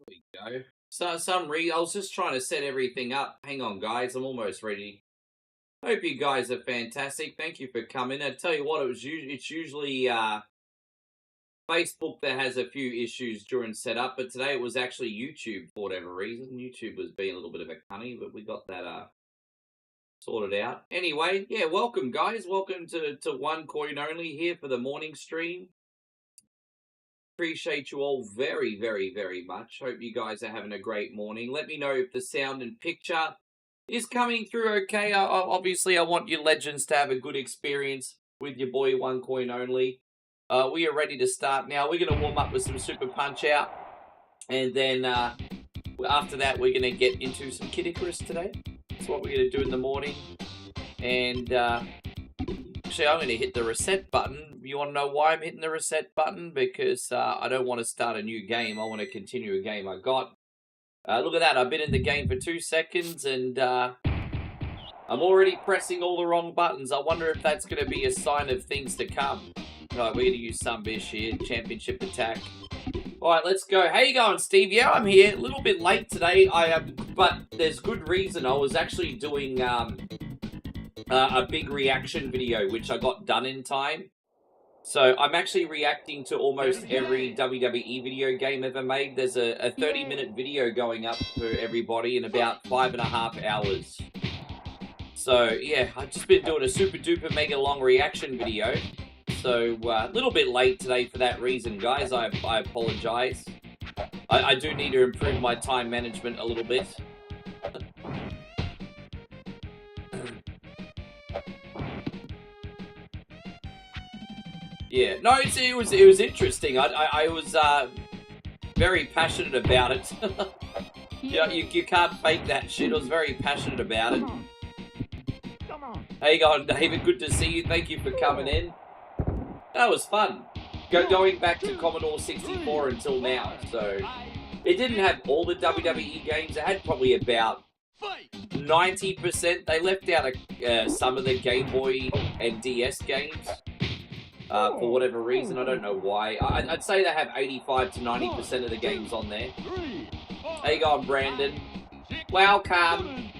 we go. I was just trying to set everything up. Hang on, guys. I'm almost ready. Hope you guys are fantastic. Thank you for coming. I tell you what, it's usually Facebook that has a few issues during setup, but today it was actually YouTube for whatever reason. YouTube was being a little bit of a cunny, but we got that sorted out. Anyway, yeah, welcome, guys. Welcome to One Coin Only here for the morning stream. Appreciate you all very, very, very much. Hope you guys are having a great morning. Let me know if the sound and picture is coming through okay. Obviously, I want you legends to have a good experience with your boy One Coin Only. We are ready to start now. We're going to warm up with some Super Punch Out. And then after that, we're going to get into some Kid Icarus today. That's what we're going to do in the morning. And actually, I'm going to hit the reset button. You want to know why I'm hitting the reset button? Because I don't want to start a new game. I want to continue a game I got. Look at that. I've been in the game for 2 seconds and I'm already pressing all the wrong buttons. I wonder if that's going to be a sign of things to come. Right, we're going to use some bish here. Championship attack. All right, let's go. How you going, Steve? Yeah, I'm here. A little bit late today. But there's good reason. I was actually doing a big reaction video, which I got done in time. So I'm actually reacting to almost every WWE video game ever made. There's a 30-minute video going up for everybody in about 5.5 hours. So yeah, I've just been doing a super duper mega long reaction video. So a little bit late today for that reason, guys. I apologize. I do need to improve my time management a little bit. Yeah, no, it was interesting. I was very passionate about it. you can't fake that shit. I was very passionate about it. How you going, David? Good to see you. Thank you for coming in. That was fun. Going back to Commodore 64 until now. So it didn't have all the WWE games. It had probably about 90%. They left out some of the Game Boy and DS games. For whatever reason, I don't know why. I'd say they have 85 to 90% of the games on there. How you going, Brandon? Welcome.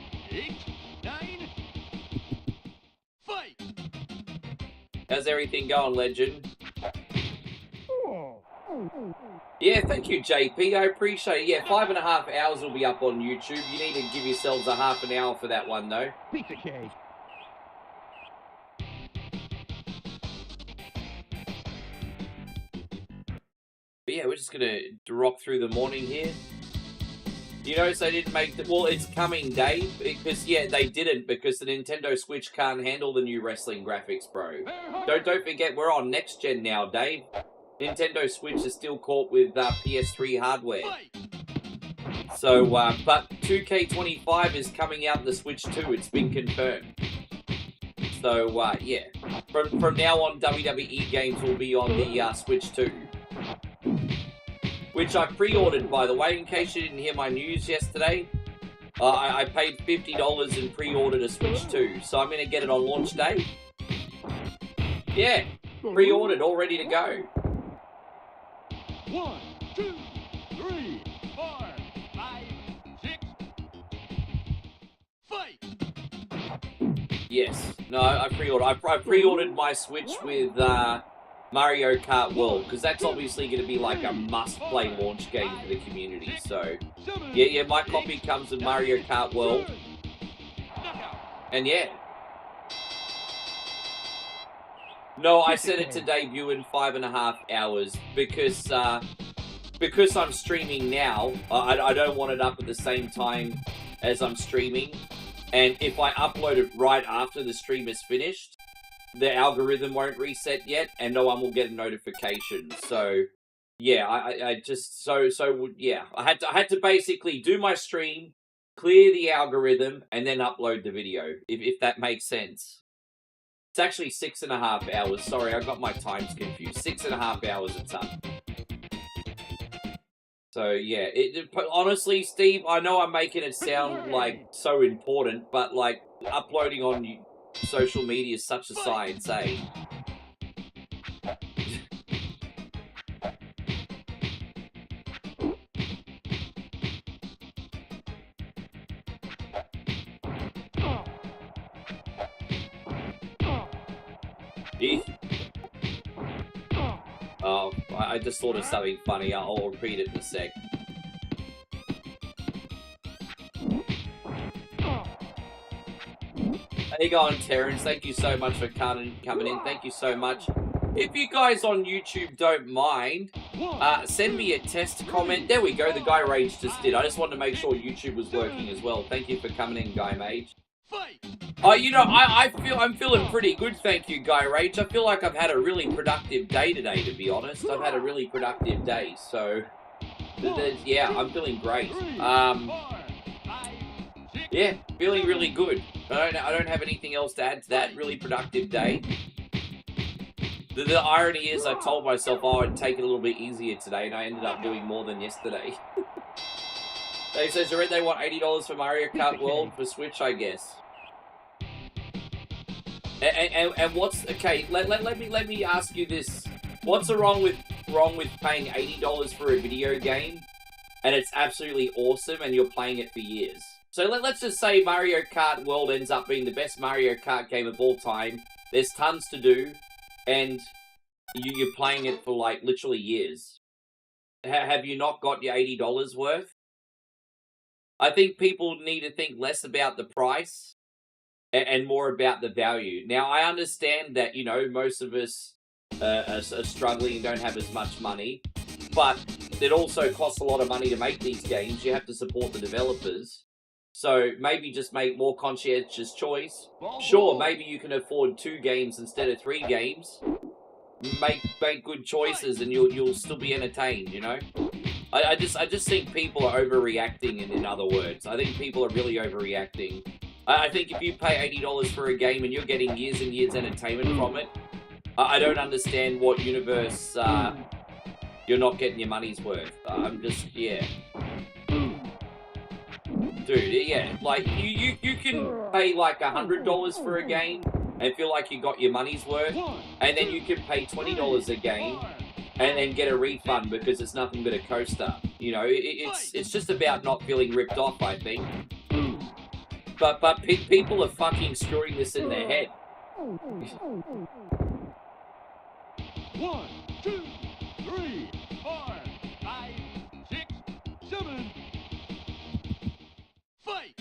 How's everything going, legend? Yeah, thank you, JP. I appreciate it. Yeah, 5.5 hours will be up on YouTube. You need to give yourselves a half an hour for that one, though. Pizza cake. But yeah, we're just going to rock through the morning here. You notice they didn't make the... Well, it's coming, Dave. Because, yeah, they didn't. Because the Nintendo Switch can't handle the new wrestling graphics, bro. Don't forget, we're on next gen now, Dave. Nintendo Switch is still caught with PS3 hardware. So, but 2K25 is coming out in the Switch too. It's been confirmed. So, yeah. From now on, WWE games will be on the Switch too. Which I pre-ordered, by the way, in case you didn't hear my news yesterday. I paid $50 and pre-ordered a Switch 2, so I'm going to get it on launch day. Yeah, pre-ordered, all ready to go. 1, 2, 3, 4, 5, 6. Fight! Yes, no, I pre-ordered. I pre-ordered my Switch with Mario Kart World, because that's obviously going to be like a must-play launch game for the community. So, yeah, my copy comes with Mario Kart World. And yeah. No, I set it to debut in 5.5 hours because I'm streaming now. I don't want it up at the same time as I'm streaming. And if I upload it right after the stream is finished, the algorithm won't reset yet, and no one will get a notification. So, yeah, I just yeah, I had to basically do my stream, clear the algorithm, and then upload the video. If that makes sense. It's actually 6.5 hours. Sorry, I got my times confused. 6.5 hours it's up. So, yeah. Honestly, Steve, I know I'm making it sound, like, so important, but, like, uploading on social media is such a science, eh? Jeez. Oh, I just thought of something funny. I'll repeat it in a sec. How you going, Terrence? Thank you so much for coming in. Thank you so much. If you guys on YouTube don't mind, send me a test comment. There we go. The Guy Rage just did. I just wanted to make sure YouTube was working as well. Thank you for coming in, Guy Mage. You know, I'm feeling pretty good, thank you, Guy Rage. I feel like I've had a really productive day today, to be honest. I've had a really productive day, so yeah, I'm feeling great. Yeah, feeling really good. I don't have anything else to add to that. Really productive day. The irony is, I told myself, oh, I'd take it a little bit easier today, and I ended up doing more than yesterday. They says, I read they want $80 for Mario Kart World for Switch, I guess. And what's okay? Let me ask you this: what's wrong with paying $80 for a video game, and it's absolutely awesome, and you're playing it for years? So let's just say Mario Kart World ends up being the best Mario Kart game of all time. There's tons to do, and you're playing it for like literally years. Have you not got your $80 worth? I think people need to think less about the price and more about the value. Now, I understand that, you know, most of us are struggling and don't have as much money, but it also costs a lot of money to make these games. You have to support the developers. So maybe just make more conscientious choice. Sure, maybe you can afford 2 games instead of 3 games. Make good choices and you'll still be entertained, you know? I just think people are overreacting, in other words. I think people are really overreacting. I think if you pay $80 for a game and you're getting years and years entertainment from it, I don't understand what universe you're not getting your money's worth. I'm just, yeah. Dude, yeah, like, you can pay like $100 for a game and feel like you got your money's worth, and then you can pay $20 a game and then get a refund because it's nothing but a coaster. You know, it's just about not feeling ripped off, I think. But people are fucking screwing this in their head. 1, 2, 3, 4, 5, 6, 7. Fight!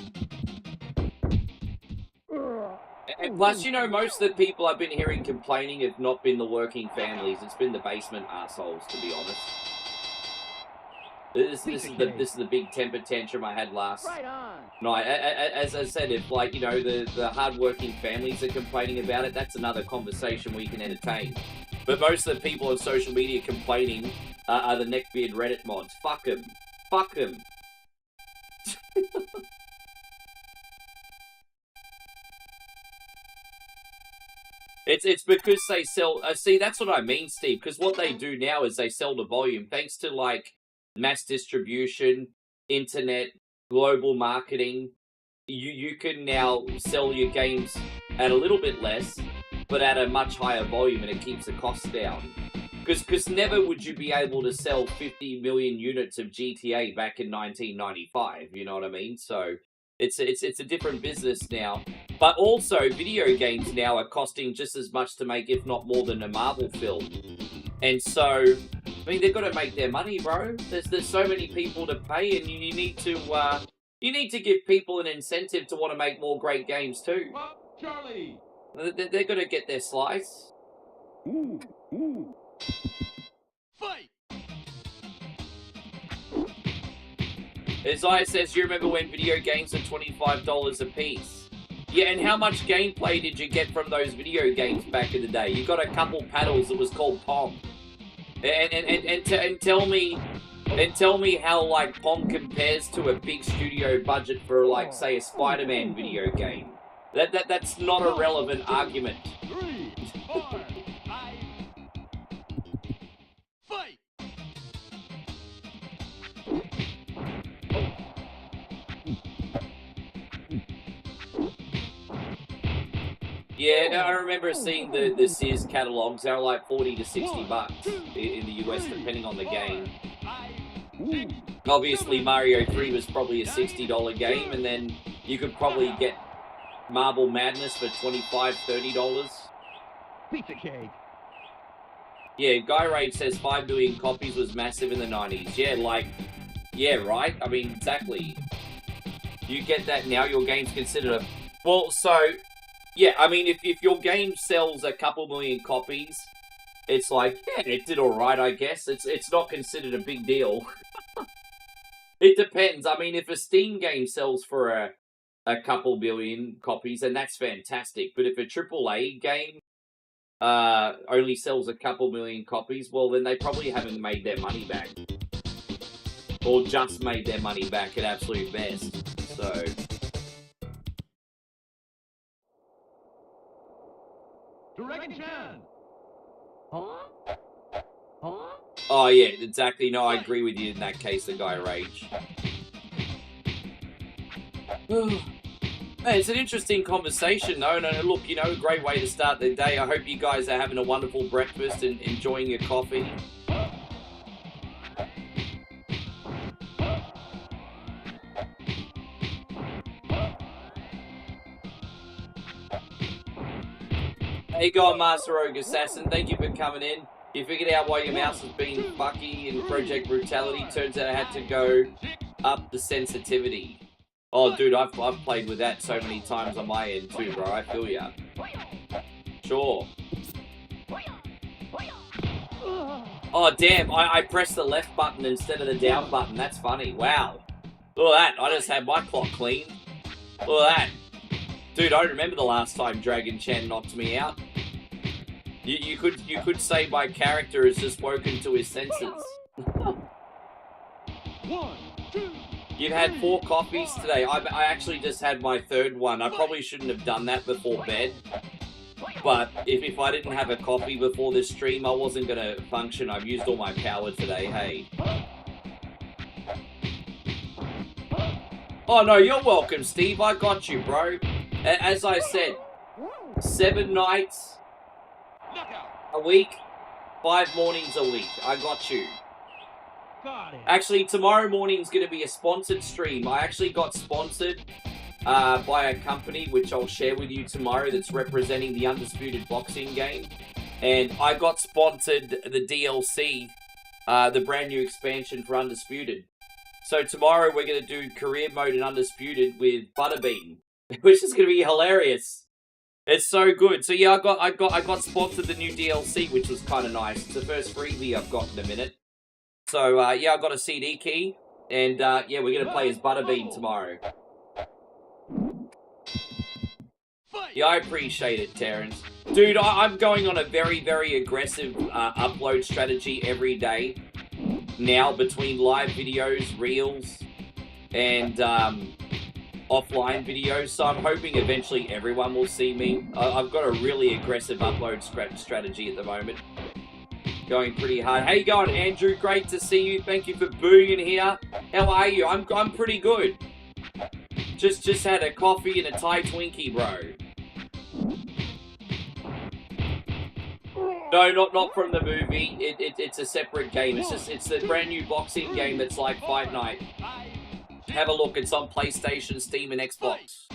And plus, you know, most of the people I've been hearing complaining have not been the working families. It's been the basement assholes, to be honest. This is the big temper tantrum I had last night. As I said, if, like, you know, the hard-working families are complaining about it, that's another conversation we can entertain. But most of the people on social media complaining are the neckbeard Reddit mods. Fuck them. Fuck them. It's because they sell... see, that's what I mean, Steve, because what they do now is they sell to volume. Thanks to, like, mass distribution, internet, global marketing, you can now sell your games at a little bit less, but at a much higher volume, and it keeps the costs down. Because never would you be able to sell 50 million units of GTA back in 1995, you know what I mean? So it's a different business now. But also, video games now are costing just as much to make, if not more, than a Marvel film. And so, I mean, they've got to make their money, bro. There's so many people to pay, and you need to give people an incentive to want to make more great games too. Charlie! They're going to get their slice. Fight! Isaiah says, you remember when video games were $25 a piece? Yeah, and how much gameplay did you get from those video games back in the day? You got a couple paddles that was called Pong. And tell me how, like, Pong compares to a big studio budget for, like, say, a Spider-Man video game. That's not a relevant argument. 3, 4, 5. Fight! Yeah, I remember seeing the Sears catalogs. They were like 40 to 60 bucks in the US, depending on the game. Obviously, Mario 3 was probably a $60 game, and then you could probably get Marble Madness for $25, $30. Pizza cake. Yeah, Guy Rage says 5 million copies was massive in the 90s. Yeah, like, yeah, right? I mean, exactly. You get that now, your game's considered a... Well, so, yeah, I mean, if your game sells a couple million copies, it's like, yeah, it did alright, I guess. It's not considered a big deal. It depends. I mean, if a Steam game sells for a couple billion copies, then that's fantastic. But if a AAA game only sells a couple million copies, well, then they probably haven't made their money back. Or just made their money back at absolute best. So... Dragon Chan. Huh? Huh? Oh, yeah, exactly. No, I agree with you in that case, the Guy Rage. Hey, it's an interesting conversation, though. And look, you know, a great way to start the day. I hope you guys are having a wonderful breakfast and enjoying your coffee. Hey, go on, Master Rogue Assassin. Thank you for coming in. You figured out why your mouse has been fucky in Project Brutality. Turns out I had to go up the sensitivity. Oh, dude, I've played with that so many times on my end too, bro. I feel ya. Sure. Oh, damn. I pressed the left button instead of the down button. That's funny. Wow. Look at that. I just had my clock clean. Look at that. Dude, I remember the last time Dragon Chan knocked me out. You could say my character has just woken to his senses. 1, 2. You've had 4 coffees today. I actually just had my 3rd one. I probably shouldn't have done that before bed. But if I didn't have a coffee before this stream, I wasn't going to function. I've used all my power today, hey. Oh, no, you're welcome, Steve. I got you, bro. As I said, 7 nights a week, 5 mornings a week. I got you. Actually, tomorrow morning's going to be a sponsored stream. I actually got sponsored by a company, which I'll share with you tomorrow, that's representing the Undisputed boxing game. And I got sponsored the DLC, the brand new expansion for Undisputed. So tomorrow we're going to do career mode in Undisputed with Butterbean, which is going to be hilarious. It's so good. So yeah, I got sponsored the new DLC, which was kind of nice. It's the first freebie I've got in a minute. So yeah, I got a CD key, and yeah, we're going to play as Butterbean tomorrow. Yeah, I appreciate it, Terrence. Dude, I'm going on a very, very aggressive upload strategy every day now, between live videos, reels, and offline videos. So I'm hoping eventually everyone will see me. I've got a really aggressive upload strategy at the moment. Going pretty hard. How you going, Andrew? Great to see you. Thank you for being here. How are you? I'm pretty good. Just had a coffee and a Thai Twinkie, bro. No, not from the movie. It's a separate game. It's the brand new boxing game that's like Fight Night. Have a look. It's on PlayStation, Steam, and Xbox.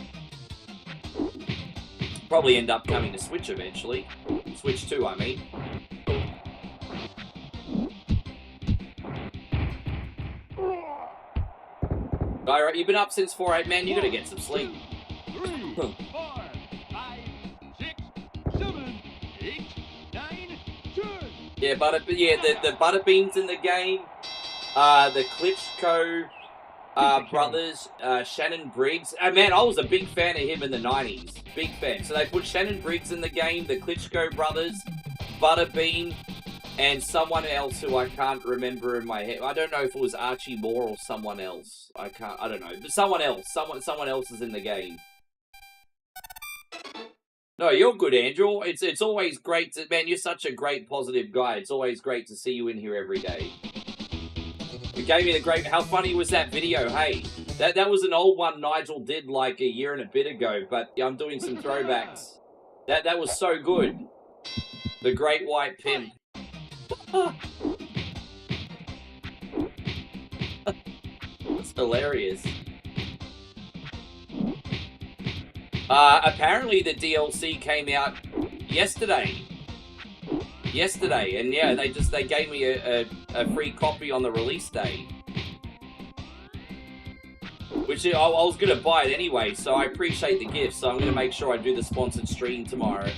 Probably end up coming to Switch eventually. Switch 2, I mean. Alright, you've been up since 4-8, man. You gotta get some sleep. 3, 4, 5, 6, 7, 8, 9, 10. Yeah, the Butterbeans in the game. The Klitschko brothers, Shannon Briggs. Man, I was a big fan of him in the 90s. Big fan. So they put Shannon Briggs in the game, the Klitschko brothers, Butterbean, and someone else who I can't remember in my head. I don't know if it was Archie Moore or someone else. I don't know. But someone else. Someone else is in the game. No, you're good, Andrew. It's always great to... Man, you're such a great, positive guy. It's always great to see you in here every day. You gave me the great... How funny was that video? Hey, that was an old one Nigel did like a year and a bit ago, but I'm doing some throwbacks. That was so good. The Great White Pimp. That's hilarious. Apparently the DLC came out yesterday. yesterday, and yeah, they gave me a free copy on the release day. Which I was going to buy it anyway, so I appreciate the gift, so I'm going to make sure I do the sponsored stream tomorrow.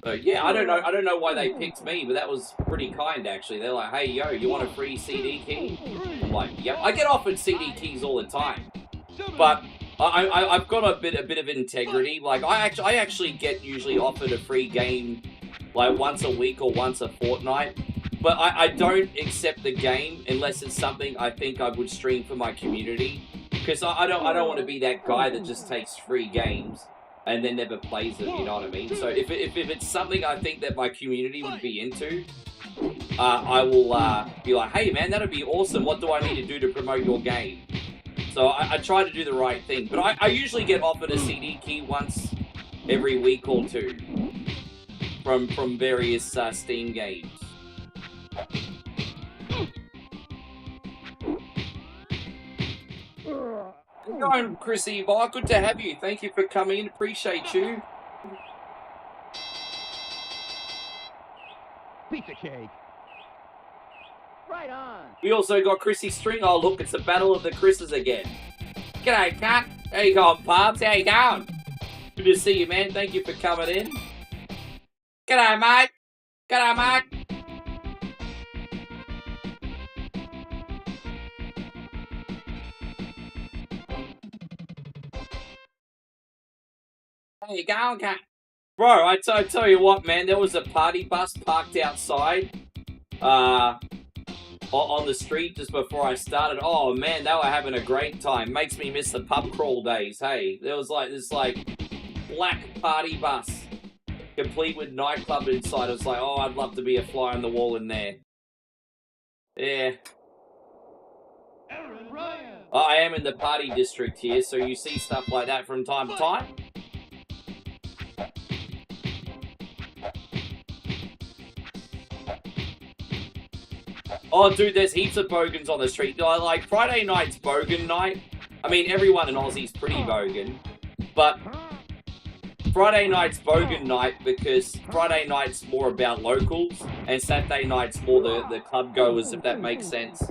So yeah, I don't know why they picked me, but that was pretty kind actually. They're like, hey yo, you want a free CD key? I'm like, yep. I get offered CD keys all the time, but I've got a bit of integrity. Like I actually get usually offered a free game like once a week or once a fortnight, but I don't accept the game unless it's something I think I would stream for my community, because I don't want to be that guy that just takes free games and then never plays them, you know what I mean? So if it's something I think that my community would be into, I will be like, hey man, that'd be awesome. What do I need to do to promote your game? So I try to do the right thing. But I usually get offered a CD key once every week or two from various Steam games. Going, Chrissy, bye. Good to have you. Thank you for coming in. Appreciate you. Pizza cake. Right on. We also got Chrissy String. Oh, look, it's the battle of the Chris's again. G'day, cut. How you going, Pubs? How you going? Good to see you, man. Thank you for coming in. G'day, mate. G'day, mate. How you going, cat? Bro, I tell you what, man, there was a party bus parked outside on the street just before I started. Oh, man, they were having a great time. Makes me miss the pub crawl days, hey. There was like this, like, black party bus, complete with nightclub inside. I was like, oh, I'd love to be a fly on the wall in there. Yeah. Aaron Ryan. I am in the party district here, so you see stuff like that from time to time. Oh, dude, there's heaps of bogans on the street. Like, Friday night's bogan night. I mean, everyone in Aussie's pretty bogan. But Friday night's bogan night because Friday night's more about locals, and Saturday night's more the club goers, if that makes sense.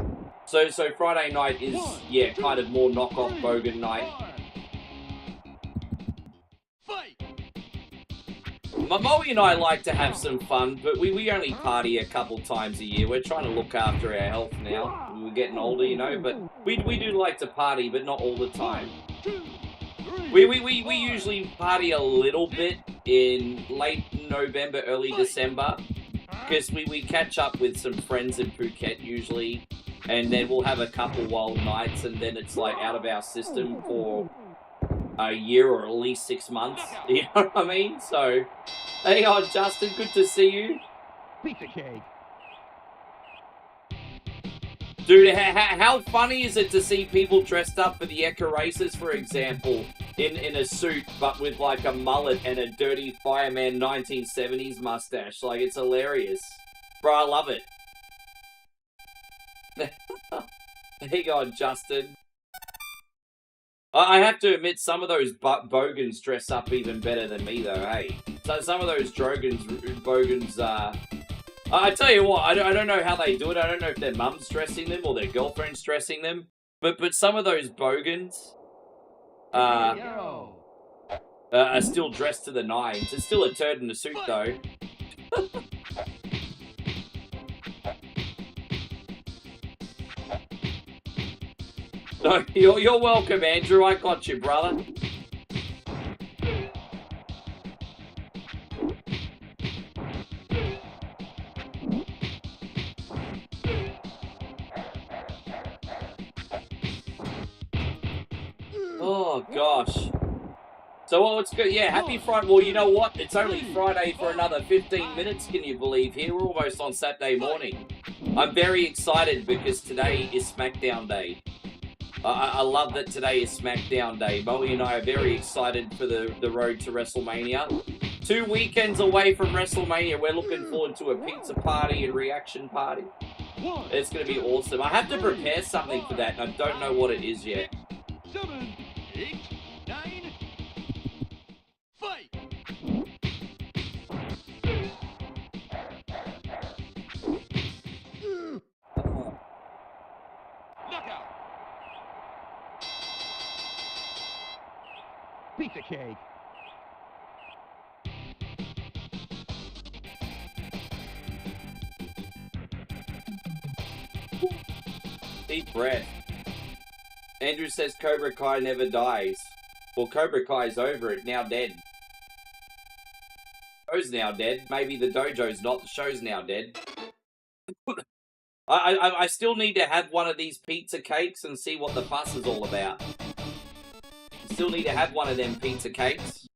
So Friday night is, yeah, kind of more knock-off bogan night. Moe and I like to have some fun, but we only party a couple times a year. We're trying to look after our health now. We're getting older, you know, but we do like to party, but not all the time. We usually party a little bit in late November, early December, because we catch up with some friends in Phuket usually, and then we'll have a couple wild nights, and then it's like out of our system for a year or at least 6 months, you know what I mean? So, hey on, Justin, good to see you. Pizza cake. Dude, how funny is it to see people dressed up for the Eka races, for example, in a suit, but with like a mullet and a dirty fireman 1970s mustache? Like, it's hilarious. Bro, I love it. Hey on, Justin. I have to admit, some of those bogans dress up even better than me, though, hey? So some of those bogans, I tell you what, I don't know how they do it. I don't know if their mum's dressing them or their girlfriend's dressing them. But some of those bogans are still dressed to the nines. It's still a turd in a suit, though. No, you're welcome, Andrew. I got you, brother. Oh, gosh. So, what's good? Yeah, happy Friday. Well, you know what? It's only Friday for another 15 minutes, can you believe? Here, we're almost on Saturday morning. I'm very excited because today is SmackDown Day. I love that today is SmackDown Day. Moe and I are very excited for the road to WrestleMania. 2 weekends away from WrestleMania. We're looking forward to a pizza party and reaction party. It's going to be awesome. I have to prepare something for that, and I don't know what it is yet. 7, 8, 9, fight! Pizza cake. Deep breath. Andrew says Cobra Kai never dies. Well, Cobra Kai's over it, now dead. Show's now dead. Maybe the dojo's not, the show's now dead. I still need to have one of these pizza cakes and see what the fuss is all about. Still need to have one of them pizza cakes.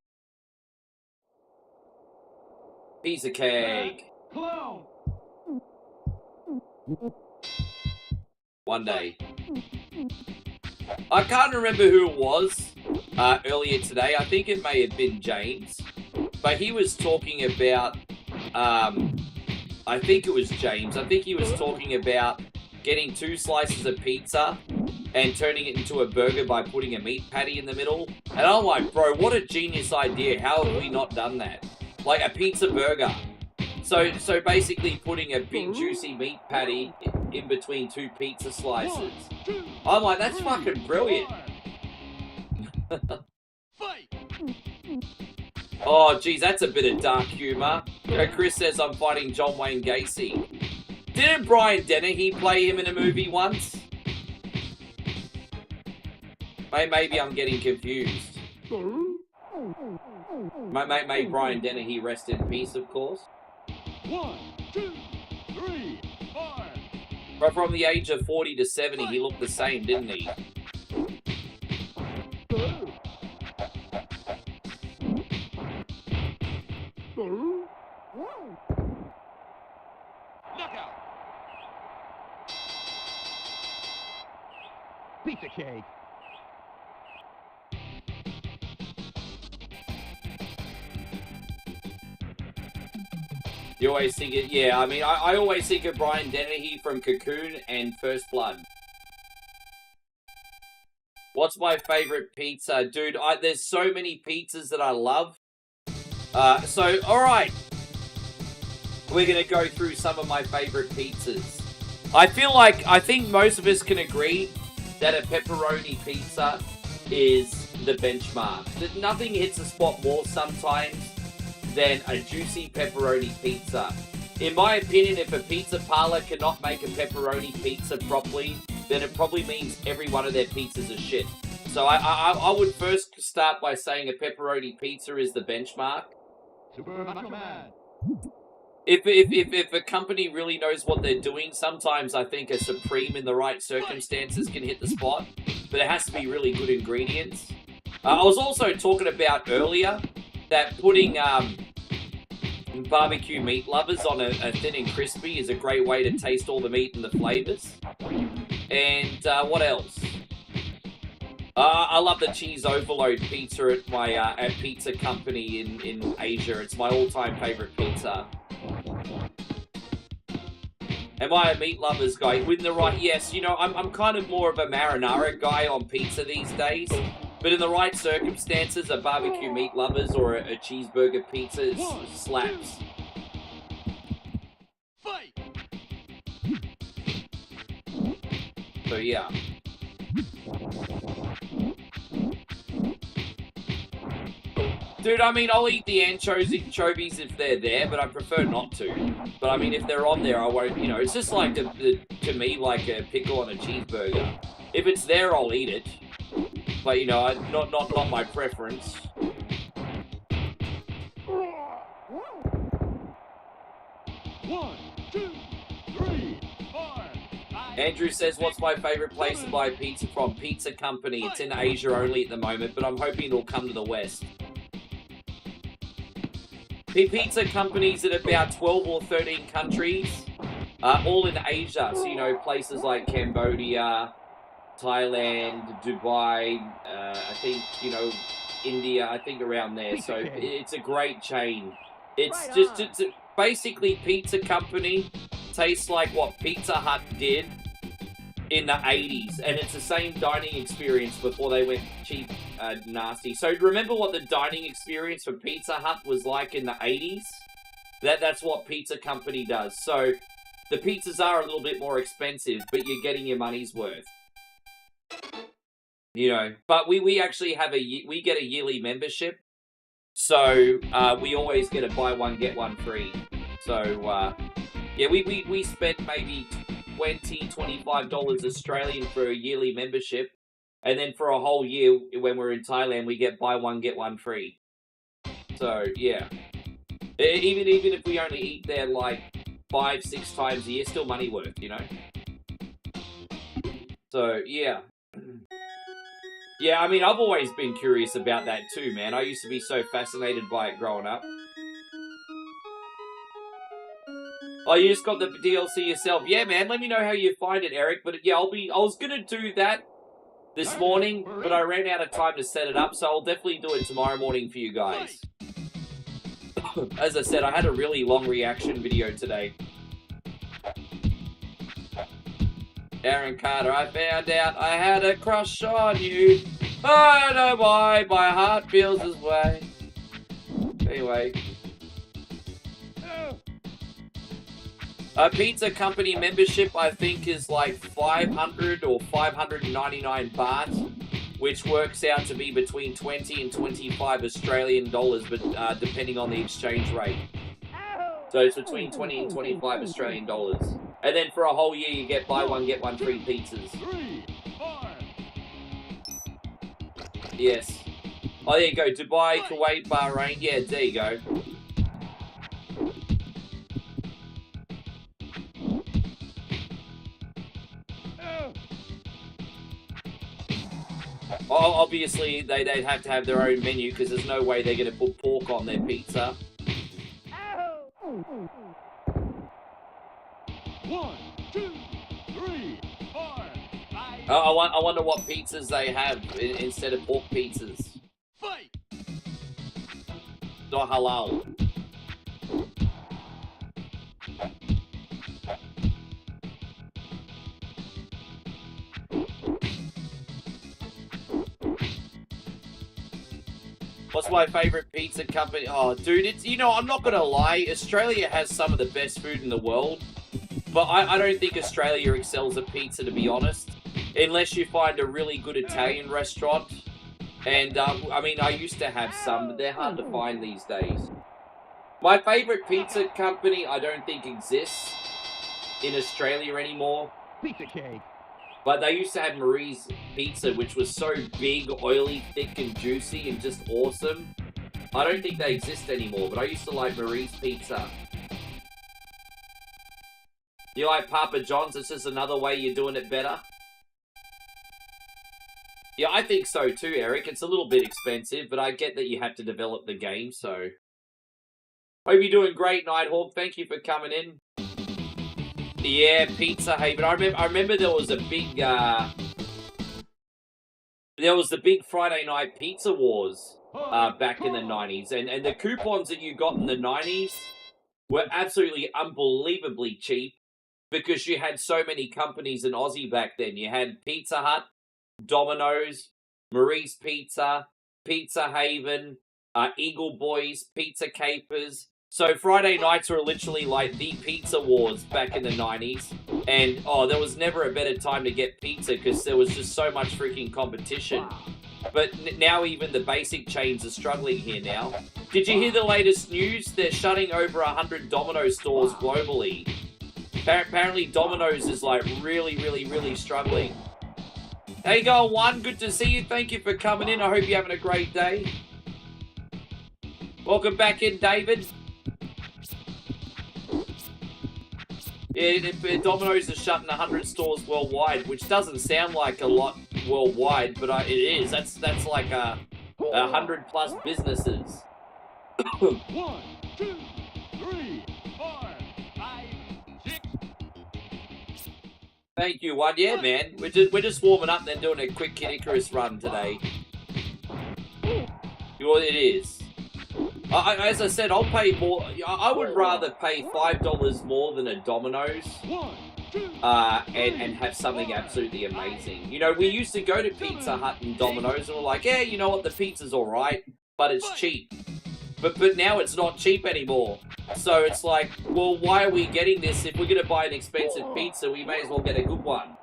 Pizza cake. Clown. One day. I can't remember who it was earlier today. I think it may have been James. But he was talking about... I think it was James. I think he was talking about getting 2 slices of pizza and turning it into a burger by putting a meat patty in the middle. And I'm like, bro, what a genius idea. How have we not done that? Like a pizza burger. So basically putting a big juicy meat patty in between 2 pizza slices. I'm like, that's fucking brilliant. Oh, geez, that's a bit of dark humor. Chris says I'm fighting John Wayne Gacy. Didn't Brian Dennehy play him in a movie once? Maybe I'm getting confused. May Brian Dennehy rest in peace, of course. 1, 2, 3, 4. But from the age of 40 to 70, he looked the same, didn't he? Knockout. Pizza cake. You always think it, yeah, I mean, I always think of Brian Dennehy from Cocoon and First Blood. What's my favorite pizza? Dude, there's so many pizzas that I love. So, alright. We're going to go through some of my favorite pizzas. I think most of us can agree that a pepperoni pizza is the benchmark. That nothing hits a spot more sometimes than a juicy pepperoni pizza. In my opinion, if a pizza parlor cannot make a pepperoni pizza properly, then it probably means every one of their pizzas are shit. So I would first start by saying a pepperoni pizza is the benchmark. Super Macho Man. If a company really knows what they're doing, sometimes I think a Supreme in the right circumstances can hit the spot, but it has to be really good ingredients. I was also talking about earlier that putting barbecue meat lovers on a thin and crispy is a great way to taste all the meat and the flavors. And what else? I love the cheese overload pizza at my at pizza company in Asia. It's my all-time favorite pizza. Am I a meat lovers guy? With the right, yes. You know, I'm kind of more of a marinara guy on pizza these days. But in the right circumstances, a barbecue meat lovers or a cheeseburger pizza slaps. Fight. So yeah. Dude, I mean, I'll eat the anchovies if they're there, but I prefer not to. But I mean, if they're on there, I won't, you know, it's just like, to me, like a pickle on a cheeseburger. If it's there, I'll eat it. But, you know, not my preference. One, two, three, four, five. Andrew says, what's my favorite place to buy pizza from? Pizza Company. It's in Asia only at the moment, but I'm hoping it'll come to the West. Pizza companies in about 12 or 13 countries, all in Asia. So, you know, places like Cambodia, Thailand, Dubai, I think, you know, India, I think around there. So it's a great chain. It's just basically Pizza Company tastes like what Pizza Hut did in the 80s. And it's the same dining experience before they went cheap, nasty. So remember what the dining experience for Pizza Hut was like in the 80s? That's what Pizza Company does. So the pizzas are a little bit more expensive, but you're getting your money's worth. You know, but we actually have we get a yearly membership, so we always get a buy one get one free. So yeah, we spent maybe $25 Australian for a yearly membership, and then for a whole year when we're in Thailand, we get buy one get one free. So yeah, even if we only eat there like 5-6 times a year, still money worth, you know. So yeah. Yeah, I mean, I've always been curious about that too, man. I used to be so fascinated by it growing up. Oh, you just got the DLC yourself. Yeah, man, let me know how you find it, Eric. But yeah, I was gonna do that this morning, but I ran out of time to set it up, so I'll definitely do it tomorrow morning for you guys. As I said, I had a really long reaction video today. Aaron Carter, I found out I had a crush on you. Oh, no, why my heart feels this way. Anyway. A pizza company membership, I think, is like 500 or 599 baht, which works out to be between 20 and 25 Australian dollars, but depending on the exchange rate. So it's between 20 and 25 Australian dollars. And then for a whole year, you get buy one, get one free pizzas. Yes. Oh, there you go. Dubai, Kuwait, Bahrain. Yeah, there you go. Oh, obviously, they'd have to have their own menu because there's no way they're going to put pork on their pizza. 1, 2, 3, 4, 5. I wonder what pizzas they have instead of pork pizzas. Fight! Not halal. What's my favorite pizza company? Oh, dude, it's, you know, I'm not going to lie. Australia has some of the best food in the world. But I don't think Australia excels at pizza, to be honest. Unless you find a really good Italian restaurant. And, I mean, I used to have some, but they're hard to find these days. My favorite pizza company, I don't think exists in Australia anymore. Pizza cake. But they used to have Marie's Pizza, which was so big, oily, thick, and juicy, and just awesome. I don't think they exist anymore, but I used to like Marie's Pizza. You like Papa John's? It's just another way you're doing it better? Yeah, I think so too, Eric. It's a little bit expensive, but I get that you have to develop the game, so... Hope you're doing great, Nighthawk. Thank you for coming in. Yeah, Pizza Haven. I remember there was a big, there was the big Friday night pizza wars, back in the 90s. And the coupons that you got in the 90s were absolutely unbelievably cheap because you had so many companies in Aussie back then. You had Pizza Hut, Domino's, Marie's Pizza, Pizza Haven, Eagle Boys, Pizza Capers. So Friday nights were literally like the pizza wars back in the 90s. And, oh, there was never a better time to get pizza because there was just so much freaking competition. But now even the basic chains are struggling here now. Did you hear the latest news? They're shutting over 100 Domino's stores globally. Apparently Domino's is like really struggling. There you go, One. Good to see you. Thank you for coming in. I hope you're having a great day. Welcome back in, David. Yeah, Domino's is shutting 100 stores worldwide, which doesn't sound like a lot worldwide, but it is. That's like 100 plus businesses. 1, 2, 3, 4, 5, 6. Thank you, One. Yeah, man. We're just warming up, then doing a quick Kid Icarus run today. Well, it is. As I said, I'll pay more. I would rather pay $5 more than a Domino's, and have something absolutely amazing. You know, we used to go to Pizza Hut and Domino's, and we're like, yeah, you know what, the pizza's all right, but it's cheap. But now it's not cheap anymore. So it's like, well, why are we getting this? If we're going to buy an expensive pizza, we may as well get a good one.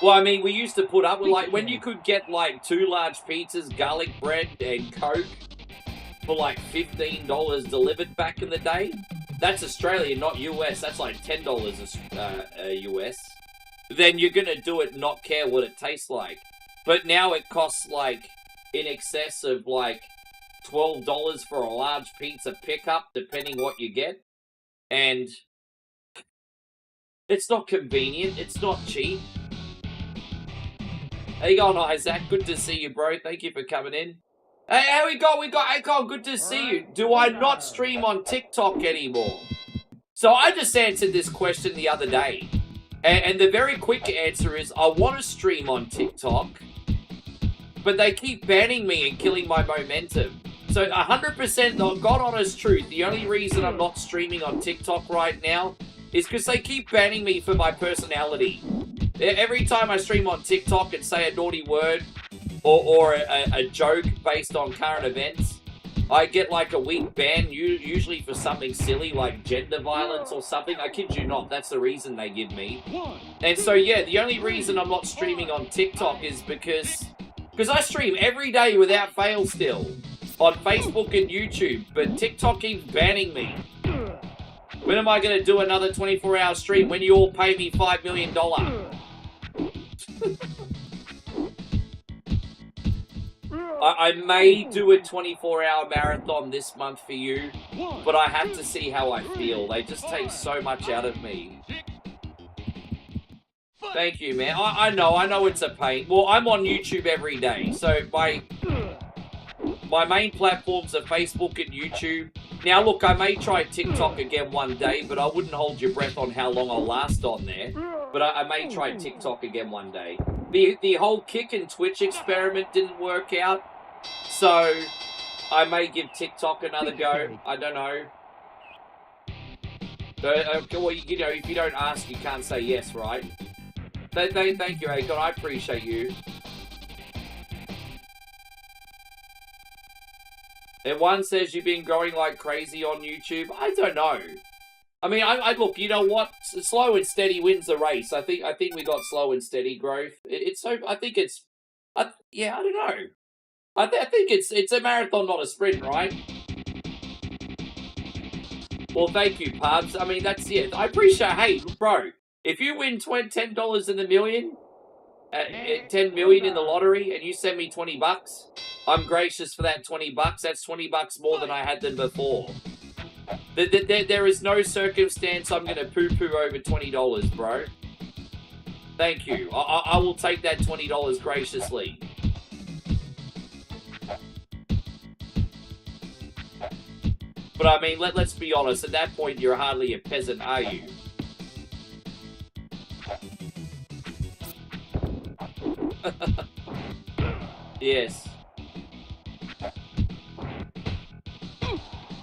Well, I mean, we used to put up with, like, when you could get, like, 2 large pizzas, garlic bread, and Coke for, like, $15 delivered back in the day. That's Australian, not US. That's, like, $10 US. Then you're gonna do it and not care what it tastes like. But now it costs, like, in excess of, like, $12 for a large pizza pickup, depending what you get. And it's not convenient. It's not cheap. How you going, Isaac? Good to see you, bro. Thank you for coming in. Hey, how we got Akon, good to see you. Do I not stream on TikTok anymore? So I just answered this question the other day. And the very quick answer is I want to stream on TikTok, but they keep banning me and killing my momentum. So 100% God honest truth, the only reason I'm not streaming on TikTok right now is because they keep banning me for my personality. Every time I stream on TikTok and say a naughty word or a joke based on current events, I get like a week ban, usually for something silly like gender violence or something. I kid you not, that's the reason they give me. And so yeah, the only reason I'm not streaming on TikTok is because I stream every day without fail still on Facebook and YouTube, but TikTok keeps banning me. When am I going to do another 24-hour stream when you all pay me $5 million? I may do a 24-hour marathon this month for you, but I have to see how I feel. They just take so much out of me. Thank you, man. I know it's a pain. Well, I'm on YouTube every day, so my main platforms are Facebook and YouTube. Now, look, I may try TikTok again one day, but I wouldn't hold your breath on how long I'll last on there. But I may try TikTok again one day. The whole Kick and Twitch experiment didn't work out, so I may give TikTok another go. I don't know. Well, you know, if you don't ask, you can't say yes, right? Thank you, Akon. I appreciate you. And one says you've been growing like crazy on YouTube. I don't know. I mean, I look. You know what? Slow and steady wins the race. I think we got slow and steady growth. I think it's. Yeah, I don't know. I think it's a marathon, not a sprint, right? Well, thank you, Pubs. I mean, that's it. I appreciate. Hey, bro, if you win $10 in the million, 10 million in the lottery, and you send me $20, I'm gracious for that $20. That's $20 more than I had than before. There is no circumstance I'm going to poo-poo over $20, bro. Thank you. I will take that $20 graciously. But I mean, let's be honest. At that point, you're hardly a peasant, are you? Yes.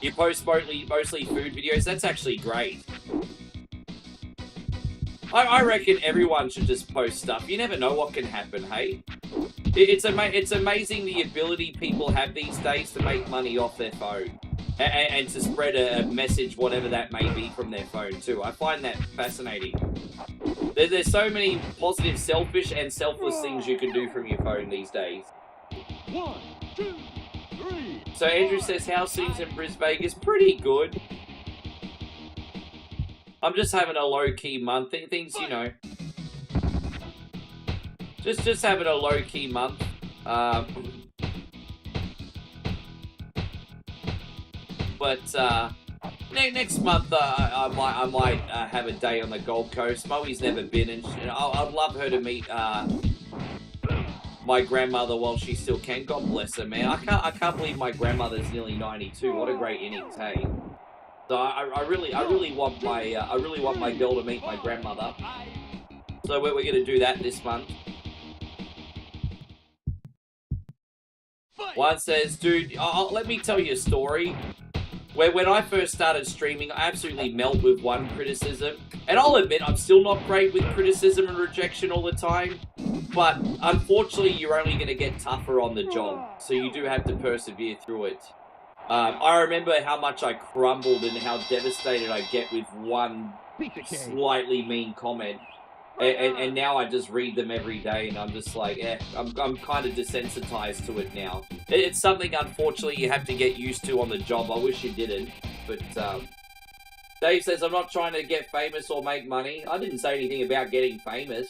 You post mostly food videos. That's actually great. I reckon everyone should just post stuff. You never know what can happen, hey? It's amazing the ability people have these days to make money off their phone. And to spread a message, whatever that may be, from their phone too. I find that fascinating. There's so many positive, selfish, and selfless things you can do from your phone these days. 1, 2, 3. So Andrew says, how's things in Brisbane? Is pretty good. I'm just having a low-key month. Things, you know. Just having a low-key month. But next month I might have a day on the Gold Coast. Moe's never been, and I'd love her to meet my grandmother while she still can. God bless her, man. I can't believe my grandmother's nearly 92. What a great innings, hey. So I really want my girl to meet my grandmother. So we're gonna do that this month. One says, dude, let me tell you a story. When I first started streaming, I absolutely melt with one criticism. And I'll admit, I'm still not great with criticism and rejection all the time. But unfortunately, you're only going to get tougher on the job. So you do have to persevere through it. I remember how much I crumbled and how devastated I get with one slightly mean comment. And now I just read them every day, and I'm just like, I'm kind of desensitized to it now. It's something, unfortunately, you have to get used to on the job. I wish you didn't, but Dave says, I'm not trying to get famous or make money. I didn't say anything about getting famous.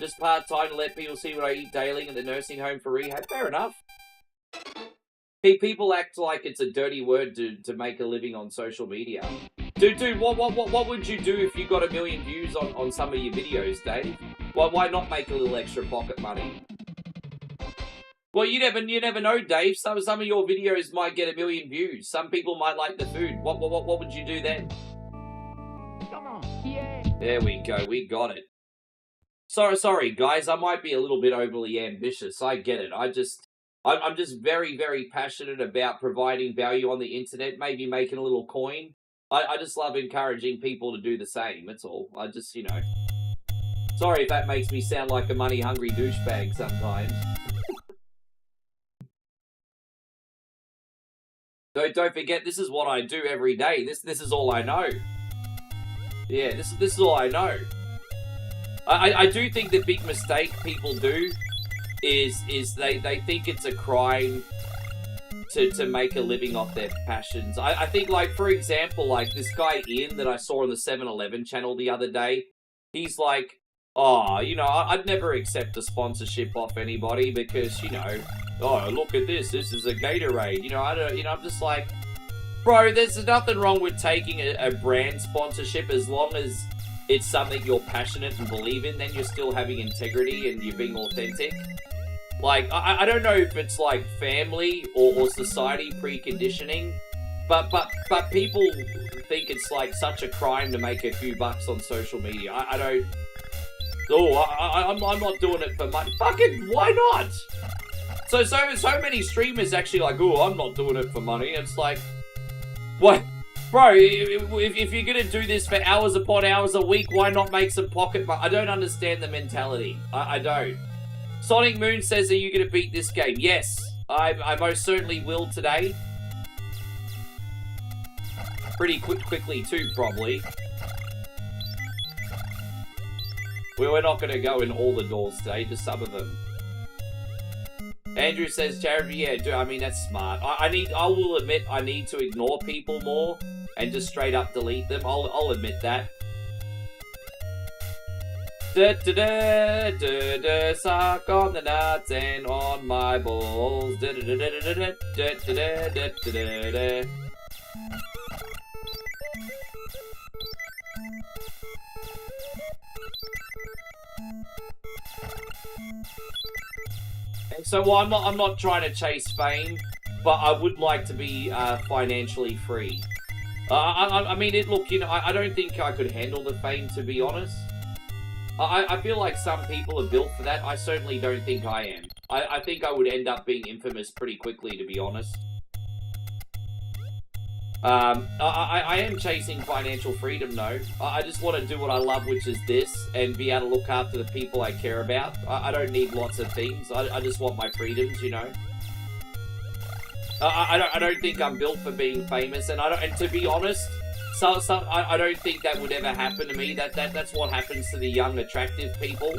Just part-time to let people see what I eat daily at the nursing home for rehab. Fair enough. People act like it's a dirty word to make a living on social media. Dude, what would you do if you got 1 million views on some of your videos, Dave? Why not make a little extra pocket money? Well, you never know, Dave. Some of your videos might get 1 million views. Some people might like the food. What would you do then? Come on, yeah. There we go. We got it. Sorry, guys. I might be a little bit overly ambitious. I get it. I'm just very, very passionate about providing value on the internet. Maybe making a little coin. I just love encouraging people to do the same. That's all. I just, Sorry if that makes me sound like a money-hungry douchebag sometimes. Don't forget, this is what I do every day. This is all I know. Yeah, this is all I know. I do think the big mistake people do is they think it's a crime to make a living off their passions. I think, like, for example, like this guy Ian that I saw on the 7-Eleven channel the other day, he's like, oh, I'd never accept a sponsorship off anybody because, oh, look at this is a Gatorade. I'm just like, bro, there's nothing wrong with taking a brand sponsorship as long as it's something you're passionate and believe in, then you're still having integrity and you're being authentic. Like, I don't know if it's like family or society preconditioning, but people think it's like such a crime to make a few bucks on social media. I don't. Oh, I'm not doing it for money. Fucking why not? So many streamers actually like, oh, I'm not doing it for money. It's like, what? Bro, if you're gonna do this for hours upon hours a week, why not make some pocket money? I don't understand the mentality. I don't. Sonic Moon says, are you going to beat this game? Yes, I most certainly will today. Pretty quickly too, probably. We're not going to go in all the doors today, just some of them. Andrew says, Jared, yeah, dude, I mean, that's smart. I will admit I need to ignore people more and just straight up delete them. I'll admit that. Suck on the nuts and on my balls. So, well, I'm not trying to chase fame, but I would like to be financially free. I mean, look, I don't think I could handle the fame, to be honest. I feel like some people are built for that. I certainly don't think I am. I think I would end up being infamous pretty quickly, to be honest. I am chasing financial freedom, though. I just want to do what I love, which is this, and be able to look after the people I care about. I don't need lots of things. I just want my freedoms, I don't think I'm built for being famous, and to be honest, I don't think that would ever happen to me. That's what happens to the young, attractive people.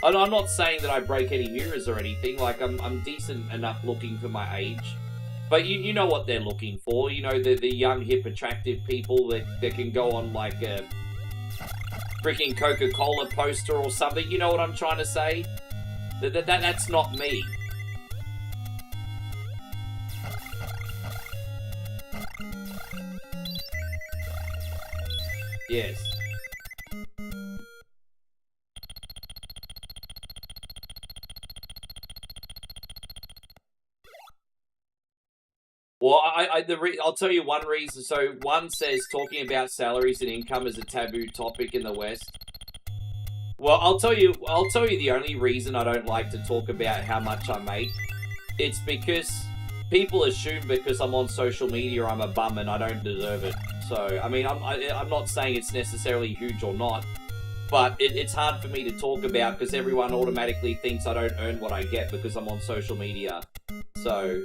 I'm not saying that I break any mirrors or anything. Like, I'm decent enough looking for my age. But you know what they're looking for. The young, hip, attractive people that can go on, like, a freaking Coca-Cola poster or something. You know what I'm trying to say? That's not me. Yes. Well, I'll tell you one reason. So one says talking about salaries and income is a taboo topic in the West. Well, I'll tell you the only reason I don't like to talk about how much I make. It's because people assume because I'm on social media I'm a bum and I don't deserve it. So, I mean, I'm not saying it's necessarily huge or not, but it's hard for me to talk about because everyone automatically thinks I don't earn what I get because I'm on social media. So,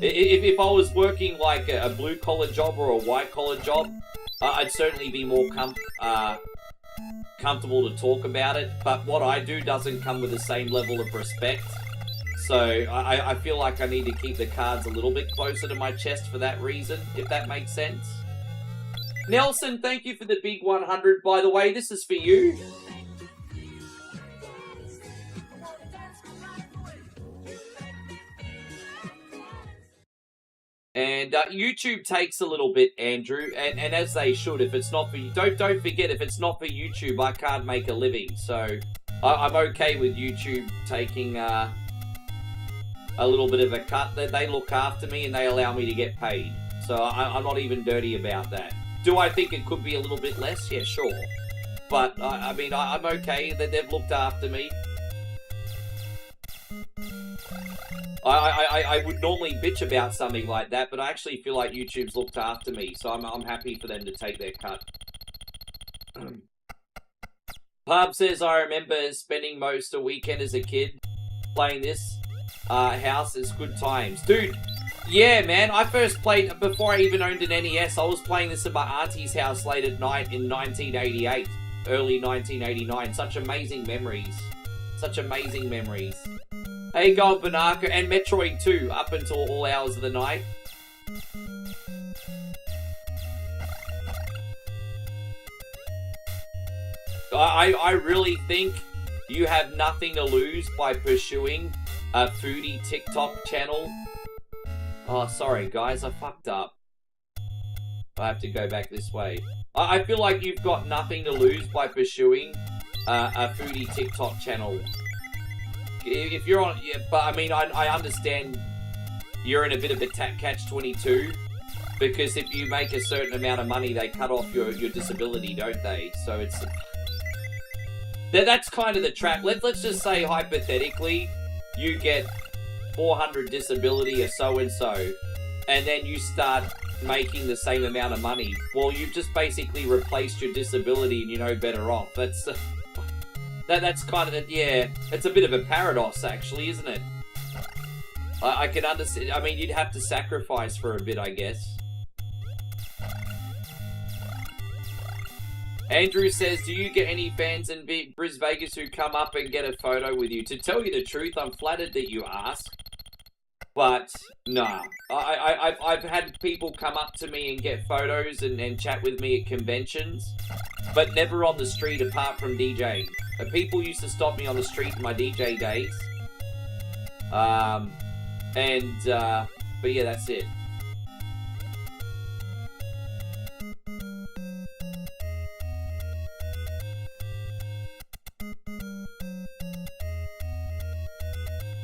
if I was working like a blue-collar job or a white-collar job, I'd certainly be more comfortable to talk about it, but what I do doesn't come with the same level of respect. So I feel like I need to keep the cards a little bit closer to my chest for that reason, if that makes sense. Nelson, thank you for the big 100, by the way. This is for you. And YouTube takes a little bit, Andrew, and as they should. If it's not for you, don't forget, if it's not for YouTube, I can't make a living. So I'm okay with YouTube taking a little bit of a cut. They look after me and they allow me to get paid. So I'm not even dirty about that. Do I think it could be a little bit less? Yeah, sure. But I mean, I'm okay that they've looked after me. I would normally bitch about something like that, but I actually feel like YouTube's looked after me, so I'm happy for them to take their cut. Pub says, I remember spending most a weekend as a kid playing this house. It's good times. Dude, yeah, man, I first played, before I even owned an NES, I was playing this at my auntie's house late at night in 1988, early 1989. Such amazing memories. Such amazing memories. Hey, Gold Banaka, and Metroid 2, up until all hours of the night. I really think you have nothing to lose by pursuing a foodie TikTok channel. Oh, sorry, guys, I fucked up. I have to go back this way. I feel like you've got nothing to lose by pursuing a foodie TikTok channel. If you're on, yeah, but I mean, I understand you're in a bit of a catch-22, because if you make a certain amount of money, they cut off your disability, don't they? So it's that's kind of the trap. Let's just say hypothetically, you get 400 disability or so and so, and then you start making the same amount of money. Well, you've just basically replaced your disability, and you're no better off. That's kind of, yeah, it's a bit of a paradox, actually, isn't it? I can understand. I mean, you'd have to sacrifice for a bit, I guess. Andrew says, do you get any fans in Bris Vegas who come up and get a photo with you? To tell you the truth, I'm flattered that you ask. But, nah. I've had people come up to me and get photos and chat with me at conventions, but never on the street apart from DJing. People used to stop me on the street in my DJ days. But yeah, that's it.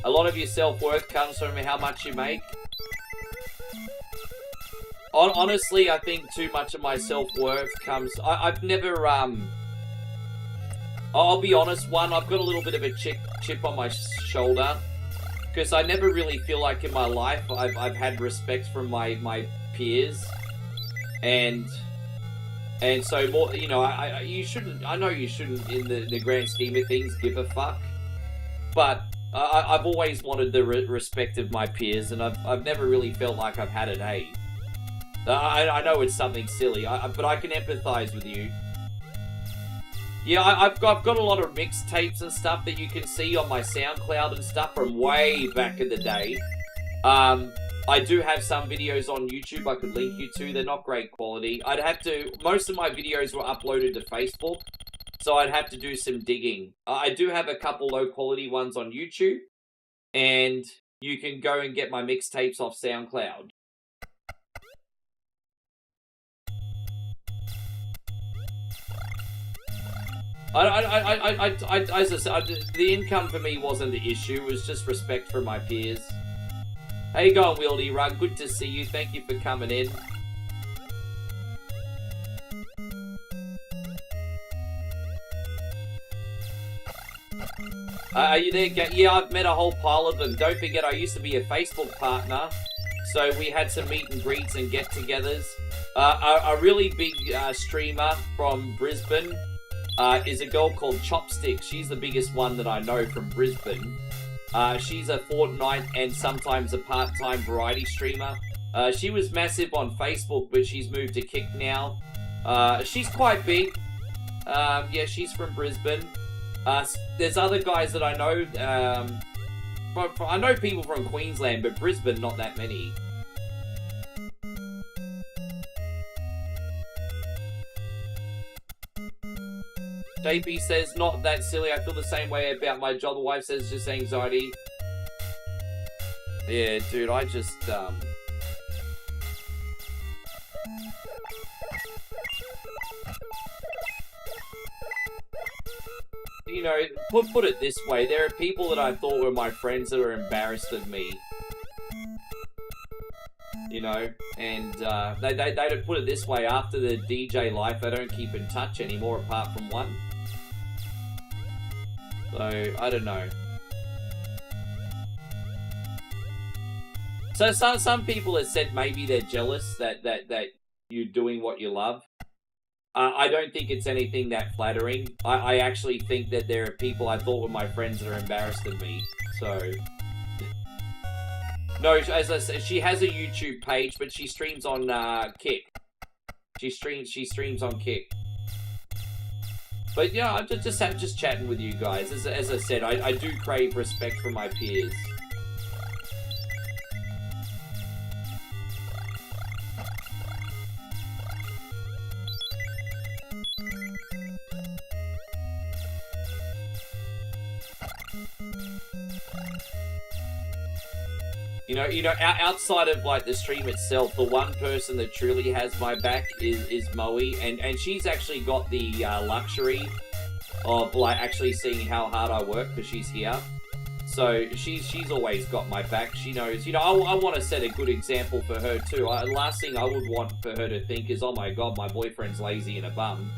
A lot of your self-worth comes from how much you make. Honestly, I think too much of my self-worth comes... I've never, I'll be honest, I've got a little bit of a chip on my shoulder, because I never really feel like in my life I've had respect from my peers, and so more, you know, you shouldn't, I know you shouldn't in the grand scheme of things give a fuck, but I've always wanted the respect of my peers, and I've never really felt like I've had it, hey. I know it's something silly, but I can empathize with you. Yeah, I've got a lot of mixtapes and stuff that you can see on my SoundCloud and stuff from way back in the day. I do have some videos on YouTube I could link you to. They're not great quality. Most of my videos were uploaded to Facebook, so I'd have to do some digging. I do have a couple low quality ones on YouTube, and you can go and get my mixtapes off SoundCloud. As I said, the income for me wasn't the issue. It was just respect for my peers. How you going, Wieldy Rug? Good to see you. Thank you for coming in. Are you there? Yeah, I've met a whole pile of them. Don't forget, I used to be a Facebook partner, so we had some meet and greets and get-togethers. A really big streamer from Brisbane is a girl called Chopstick. She's the biggest one that I know from Brisbane. She's a Fortnite and sometimes a part-time variety streamer. She was massive on Facebook, but she's moved to Kick now. She's quite big. Yeah, she's from Brisbane. There's other guys that I know. I know people from Queensland, but Brisbane, not that many. JP says, not that silly. I feel the same way about my job. The wife says, just anxiety. Yeah, dude, I just, you know, put it this way. There are people that I thought were my friends that are embarrassed of me. You know, and they put it this way. After the DJ life, they don't keep in touch anymore apart from one. So, I don't know. So some people have said maybe they're jealous that you're doing what you love. I don't think it's anything that flattering. I actually think that there are people I thought were my friends that are embarrassed of me. So, no, as I said, she has a YouTube page, but she streams on Kick. She streams on Kick. But yeah, I'm just chatting with you guys. As I said, I do crave respect from my peers. You know, outside of like the stream itself, the one person that truly has my back is Moe, and she's actually got the luxury of like actually seeing how hard I work because she's here. So she's always got my back. She knows. You know, I want to set a good example for her too. Last thing I would want for her to think is, oh my god, my boyfriend's lazy and a bum.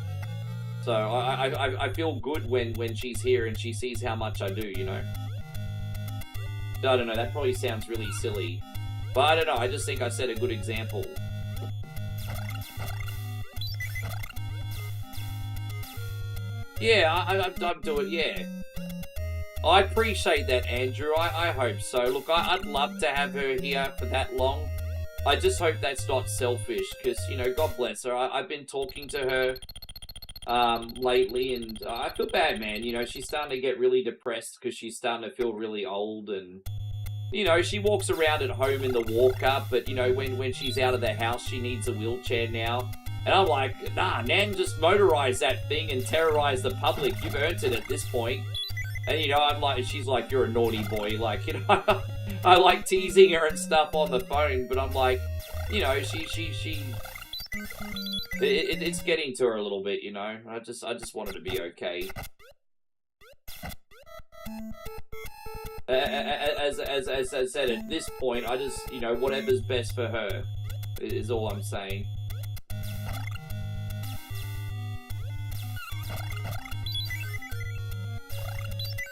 So I feel good when she's here and she sees how much I do. You know. I don't know, that probably sounds really silly. But I don't know, I just think I set a good example. Yeah, I'm doing, yeah. I appreciate that, Andrew. I hope so. Look, I'd love to have her here for that long. I just hope that's not selfish, because, you know, God bless her. I've been talking to her lately, and I feel bad, man. You know, she's starting to get really depressed because she's starting to feel really old, and you know, she walks around at home in the walker, but you know, when she's out of the house, she needs a wheelchair now. And I'm like, nah, Nan, just motorize that thing and terrorize the public. You've earned it at this point. And you know, I'm like, she's like, you're a naughty boy. Like, you know, I like teasing her and stuff on the phone, but I'm like, you know, it's getting to her a little bit, you know. I just want her to be okay. As I said, at this point, I just, you know, whatever's best for her is all I'm saying.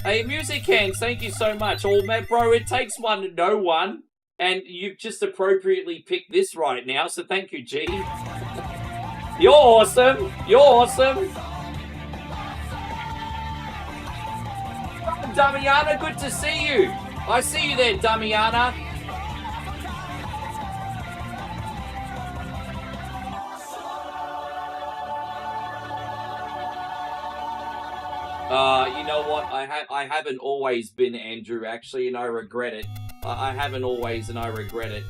Hey, Music Hands, thank you so much. Oh, man, bro, it takes one to know one, and you've just appropriately picked this right now, so thank you, G. You're awesome. You're awesome. Damiana, good to see you. I see you there, Damiana. You know what? I haven't always been Andrew, actually, and I regret it. I haven't always, and I regret it.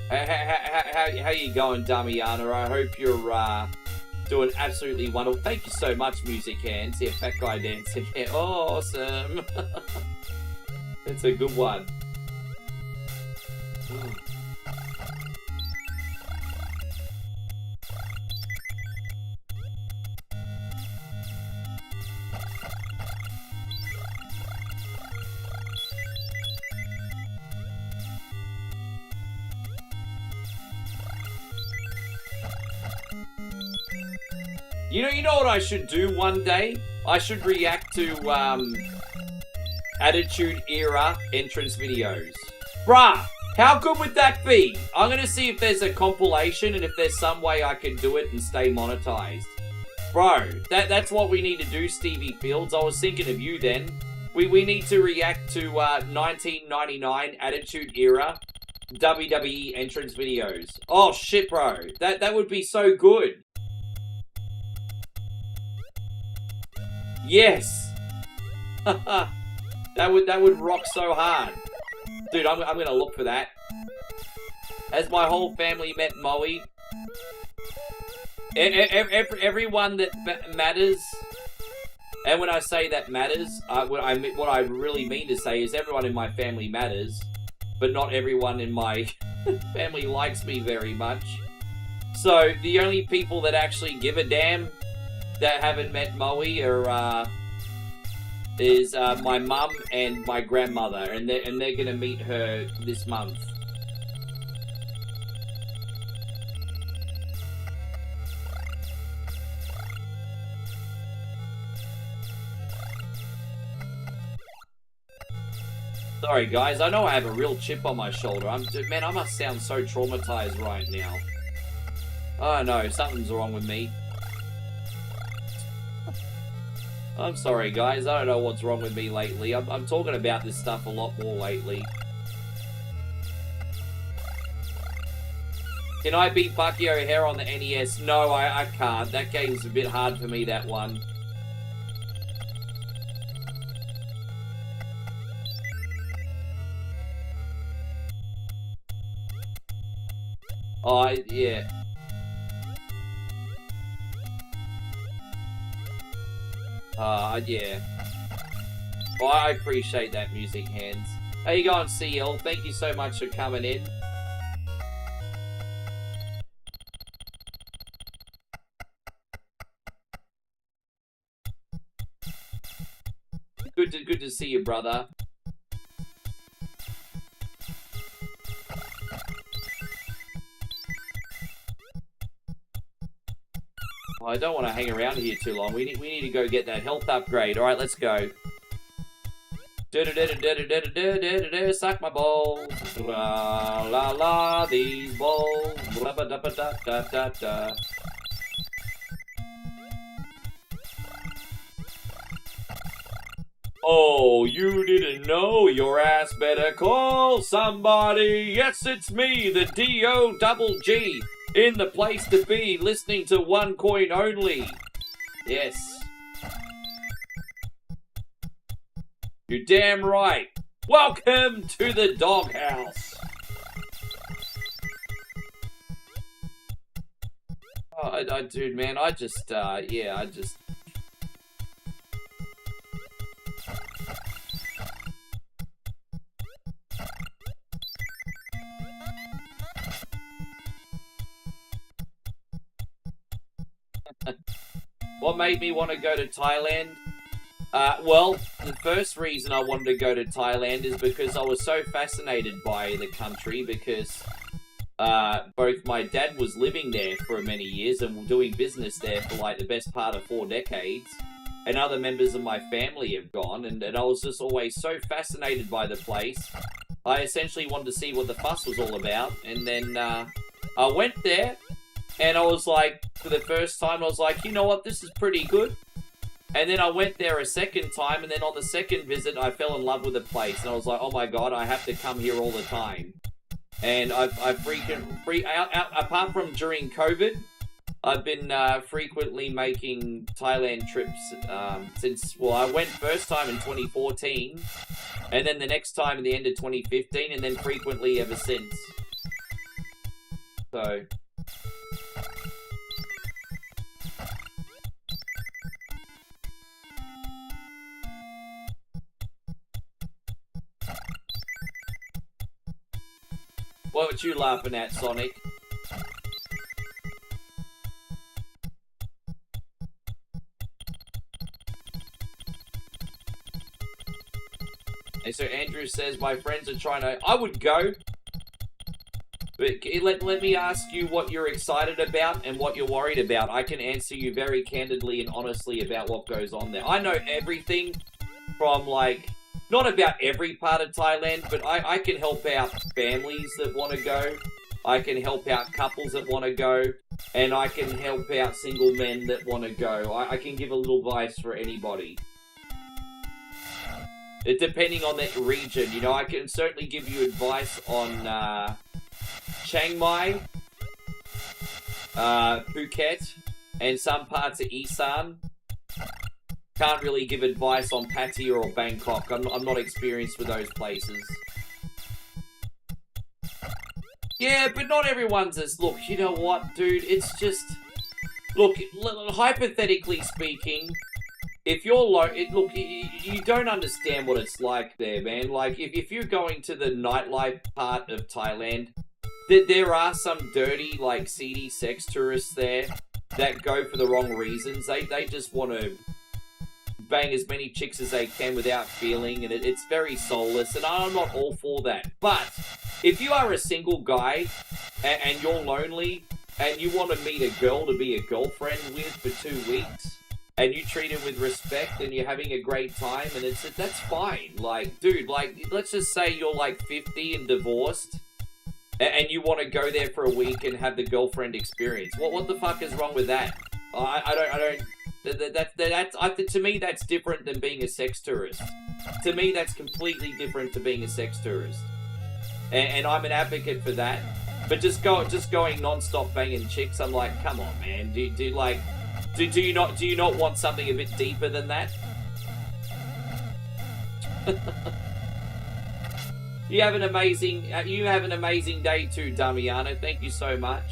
How you going, Damiana? I hope you're doing absolutely wonderful. Thank you so much, Music Hands. Yeah, Fat Guy Dancing. Yeah, awesome. It's a good one. You know what I should do one day? I should react to Attitude Era entrance videos. Bruh, how good would that be? I'm gonna see if there's a compilation and if there's some way I can do it and stay monetized. Bro, that's what we need to do, Stevie Fields. I was thinking of you then. We need to react to 1999 Attitude Era WWE entrance videos. Oh shit, bro. That would be so good. Yes. that would rock so hard. Dude, I'm gonna look for that. Has my whole family met Moe? Everyone that matters. And when I say that matters, what I really mean to say is everyone in my family matters, but not everyone in my family likes me very much. So the only people that actually give a damn that haven't met Moe is my mum and my grandmother, and they're gonna meet her this month. Sorry, guys. I know I have a real chip on my shoulder. Man, I must sound so traumatized right now. Oh, no. Something's wrong with me. I'm sorry, guys. I don't know what's wrong with me lately. I'm talking about this stuff a lot more lately. Can I beat Bucky O'Hare on the NES? No, I can't. That game's a bit hard for me, that one. Oh, yeah. Yeah. Well, I appreciate that, Music Hands. How you going, CL? Thank you so much for coming in. Good to see you, brother. I don't want to hang around here too long. We need to go get that health upgrade. All right, let's go. Suck my balls. La la la, these balls. Blah, ba, da, ba, da, da, da, da. Oh, you didn't know? Your ass better call somebody. Yes, it's me, the D-O-double-G. In the place to be, listening to One Coin Only. Yes. You're damn right. Welcome to the doghouse. Oh, dude, man, I just. What made me want to go to Thailand? Well, the first reason I wanted to go to Thailand is because I was so fascinated by the country, because both my dad was living there for many years and doing business there for like the best part of 4 decades, and other members of my family have gone, and I was just always so fascinated by the place. I essentially wanted to see what the fuss was all about, and then I went there. And I was like, for the first time, I was like, you know what, this is pretty good. And then I went there a second time, and then on the second visit, I fell in love with the place. And I was like, oh my god, I have to come here all the time. And I've apart from during COVID, I've been frequently making Thailand trips since, well, I went first time in 2014, and then the next time at the end of 2015, and then frequently ever since. So... What you laughing at, Sonic? And so Andrew says, my friends are trying to... I would go. But let me ask you what you're excited about and what you're worried about. I can answer you very candidly and honestly about what goes on there. I know everything from, like... Not about every part of Thailand, but I can help out families that want to go. I can help out couples that want to go. And I can help out single men that want to go. I can give a little advice for anybody. Depending on that region, you know, I can certainly give you advice on Chiang Mai, Phuket, and some parts of Isan. Can't really give advice on Pattaya or Bangkok. I'm not experienced with those places. Yeah, but not everyone's as... Look, you know what, dude? It's just... Look, hypothetically speaking, if you're look, you don't understand what it's like there, man. Like, if you're going to the nightlife part of Thailand, there are some dirty, like, seedy sex tourists there that go for the wrong reasons. They just want to bang as many chicks as they can without feeling, and it's very soulless, and I'm not all for that. But if you are a single guy and you're lonely and you want to meet a girl to be a girlfriend with for 2 weeks and you treat her with respect and you're having a great time, and that's fine. Like, dude, like, let's just say you're like 50 and divorced and you want to go there for a week and have the girlfriend experience. What the fuck is wrong with that? To me, that's different than being a sex tourist. To me, that's completely different to being a sex tourist. And I'm an advocate for that. But just going non-stop banging chicks, I'm like, come on, man. Do you not want something a bit deeper than that? You have an amazing day too, Damiano. Thank you so much.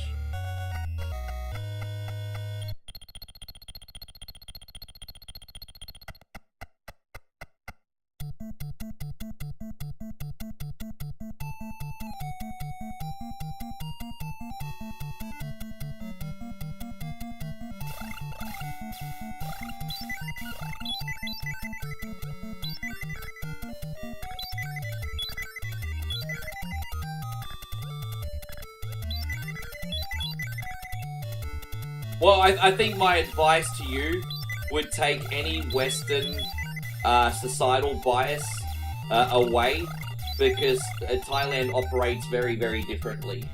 Well, I think my advice to you would take any Western societal bias away, because Thailand operates very, very differently.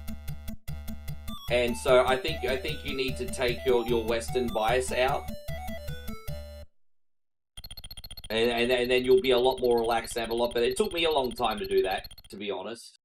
And so I think you need to take your Western bias out, and then you'll be a lot more relaxed and have a lot better. It took me a long time to do that, to be honest.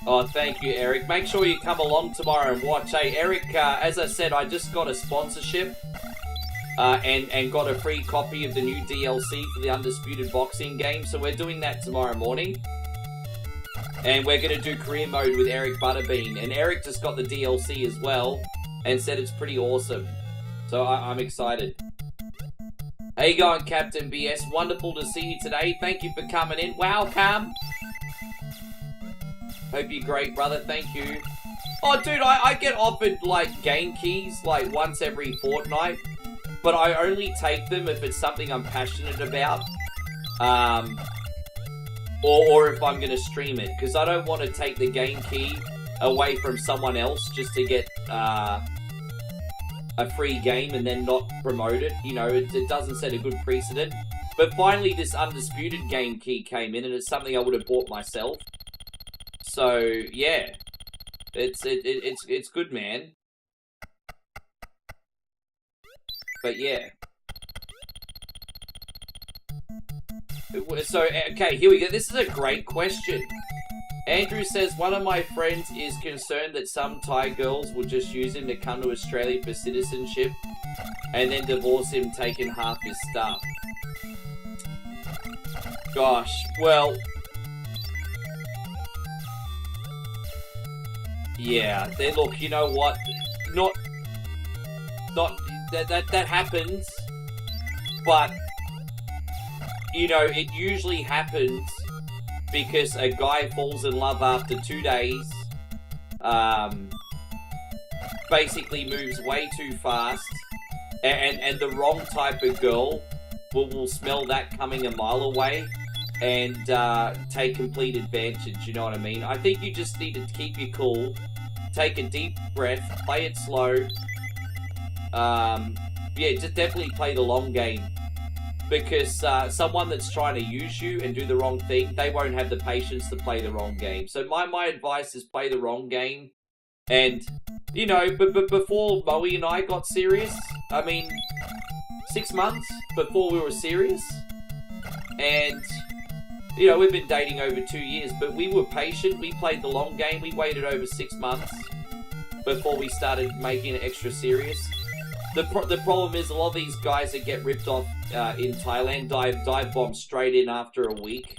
Oh, thank you, Eric. Make sure you come along tomorrow and watch. Hey, Eric, as I said, I just got a sponsorship and got a free copy of the new DLC for the Undisputed Boxing game. So we're doing that tomorrow morning. And we're going to do career mode with Eric Butterbean. And Eric just got the DLC as well and said it's pretty awesome. So I'm excited. How you going, Captain BS? Wonderful to see you today. Thank you for coming in. Welcome. Hope you're great, brother. Thank you. Oh, dude, I get offered, like, game keys, like, once every fortnight. But I only take them if it's something I'm passionate about. Or if I'm going to stream it. Because I don't want to take the game key away from someone else just to get a free game and then not promote it. You know, it doesn't set a good precedent. But finally, this Undisputed game key came in, and it's something I would have bought myself. So, yeah. It's good, man. But, yeah. So, okay, here we go. This is a great question. Andrew says, one of my friends is concerned that some Thai girls will just use him to come to Australia for citizenship and then divorce him, taking half his stuff. Gosh, well... Yeah, then look, you know what? That happens, but, you know, it usually happens because a guy falls in love after 2 days, basically moves way too fast, and the wrong type of girl will smell that coming a mile away and take complete advantage, you know what I mean? I think you just need to keep your cool, take a deep breath, play it slow. Yeah, just definitely play the long game. Because someone that's trying to use you and do the wrong thing, they won't have the patience to play the wrong game. So my advice is play the wrong game. And, you know, but before Moe and I got serious, I mean, 6 months before we were serious. And, you know, we've been dating over 2 years, but we were patient. We played the long game. We waited over 6 months before we started making it extra serious. The problem is a lot of these guys that get ripped off in Thailand dive bomb straight in after a week,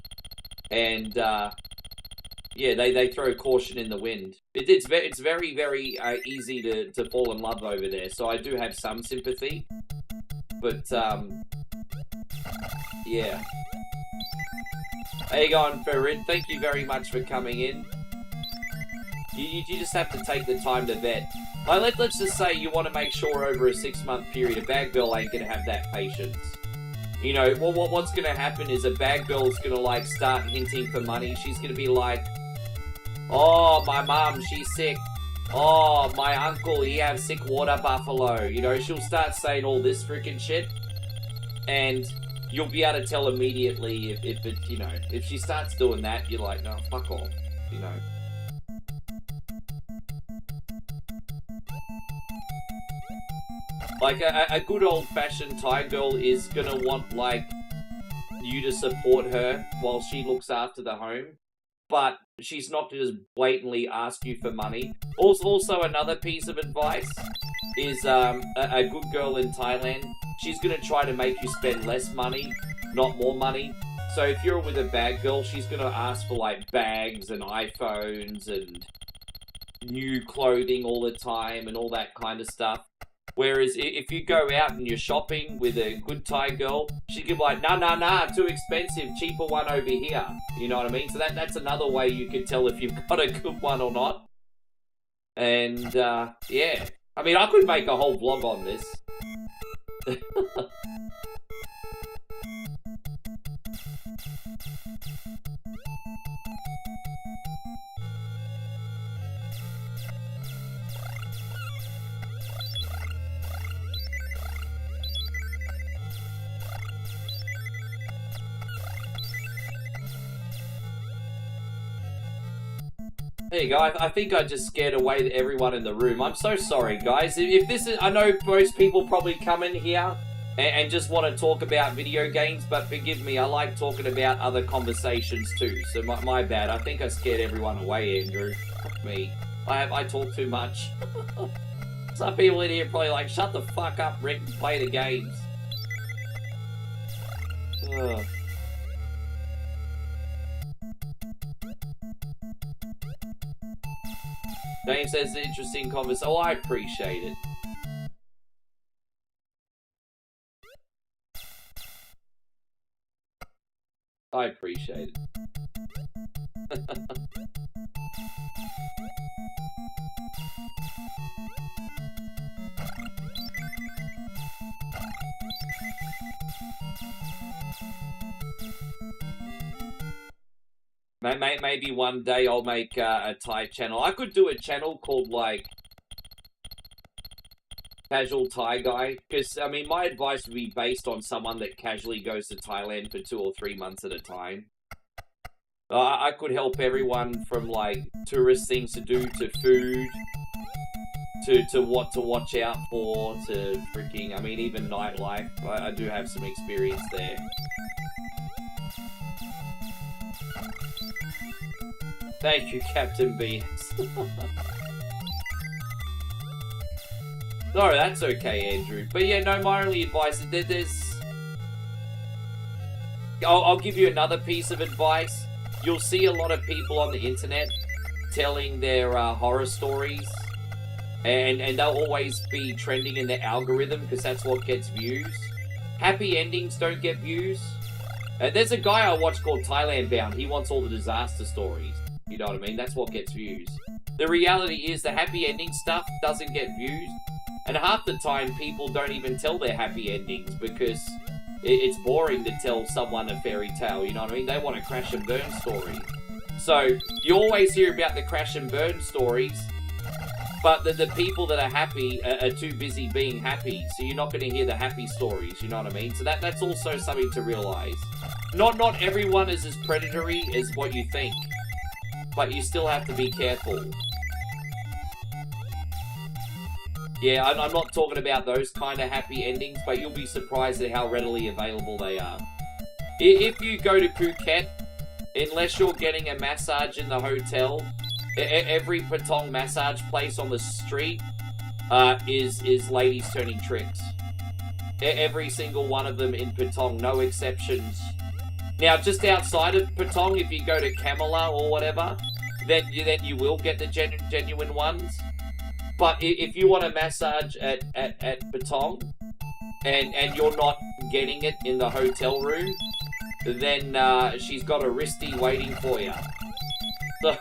and yeah, they throw caution in the wind. It's very very easy to fall in love over there. So I do have some sympathy, but yeah. How you going, Farid? Thank you very much for coming in. You just have to take the time to vet. Like, let's just say you want to make sure over a 6-month period, a bad girl ain't going to have that patience. You know, what's going to happen is a bad girl's going to, like, start hinting for money. She's going to be like, oh, my mum, she's sick. Oh, my uncle, he have sick water buffalo. You know, she'll start saying all this freaking shit. And you'll be able to tell immediately if it, you know, if she starts doing that, you're like, no, fuck off, you know. Like, a good old-fashioned Thai girl is gonna want, like, you to support her while she looks after the home. But she's not to just blatantly ask you for money. Also another piece of advice is a good girl in Thailand, she's gonna try to make you spend less money, not more money. So if you're with a bad girl, she's gonna ask for, like, bags and iPhones and new clothing all the time and all that kind of stuff. Whereas if you go out and you're shopping with a good Thai girl, she could be like, nah, too expensive, cheaper one over here. You know what I mean? So that's another way you can tell if you've got a good one or not. And, yeah. I mean, I could make a whole vlog on this. There you go. I think I just scared away everyone in the room. I'm so sorry, guys. If this is... I know most people probably come in here and just want to talk about video games, but forgive me, I like talking about other conversations too. So my bad. I think I scared everyone away, Andrew. Fuck me. I talk too much. Some people in here are probably like, shut the fuck up, Rick, and play the games. Ugh. James says it's an interesting conversation. Oh, I appreciate it. I appreciate it. Maybe one day I'll make a Thai channel. I could do a channel called, like, Casual Thai Guy. Because, I mean, my advice would be based on someone that casually goes to Thailand for 2 or 3 months at a time. I could help everyone from, like, tourist things to do, to food, to what to watch out for, to freaking, I mean, even nightlife. I do have some experience there. Thank you, Captain BS. No, that's okay, Andrew. But yeah, no, my only advice is there's... I'll give you another piece of advice. You'll see a lot of people on the internet telling their horror stories. And they'll always be trending in the algorithm because that's what gets views. Happy endings don't get views. There's a guy I watch called Thailand Bound. He wants all the disaster stories. You know what I mean? That's what gets views. The reality is the happy ending stuff doesn't get views. And half the time, people don't even tell their happy endings because it's boring to tell someone a fairy tale, you know what I mean? They want a crash and burn story. So, you always hear about the crash and burn stories, but the people that are happy are too busy being happy, so you're not going to hear the happy stories, you know what I mean? So that's also something to realise. Not everyone is as predatory as what you think, but you still have to be careful. Yeah, I'm not talking about those kind of happy endings, but you'll be surprised at how readily available they are. If you go to Phuket, unless you're getting a massage in the hotel, every Patong massage place on the street is ladies turning tricks. Every single one of them in Patong, no exceptions. Now, just outside of Patong, if you go to Kamala or whatever, then you will get the genuine ones. But if you want a massage at Patong and you're not getting it in the hotel room, then she's got a wristy waiting for you. So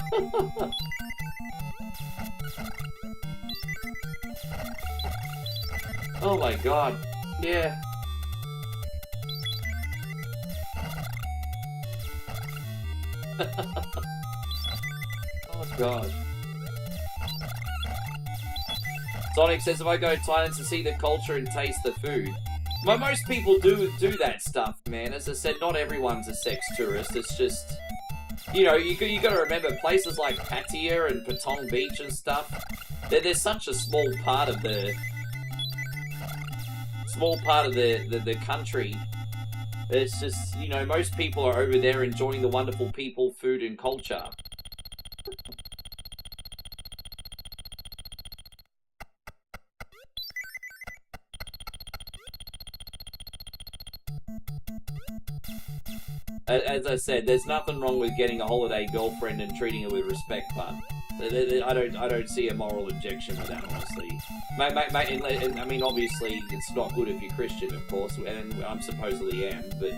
oh my god, yeah. Oh god. Sonic says, if I go to Thailand to see the culture and taste the food. Well, most people do that stuff, man. As I said, not everyone's a sex tourist. It's just, you know, you got to remember places like Pattaya and Patong Beach and stuff. They're such a small part of the country. It's just, you know, most people are over there enjoying the wonderful people, food, and culture. As I said, there's nothing wrong with getting a holiday girlfriend and treating her with respect, but I don't see a moral objection with that, honestly. And I mean, obviously, it's not good if you're Christian, of course, and I supposedly am, but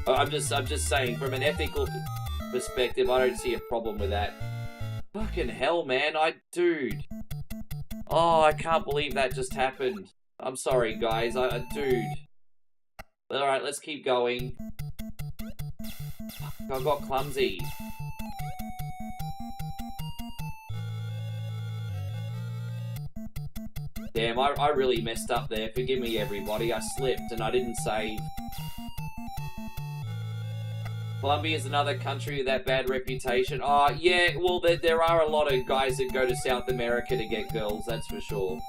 I'm just saying, from an ethical perspective, I don't see a problem with that. Fucking hell, man, dude. Oh, I can't believe that just happened. I'm sorry, guys, dude. Alright, let's keep going. I got clumsy. Damn, I really messed up there. Forgive me, everybody. I slipped and I didn't save. Colombia is another country with that bad reputation. Oh, yeah, well, there are a lot of guys that go to South America to get girls, that's for sure.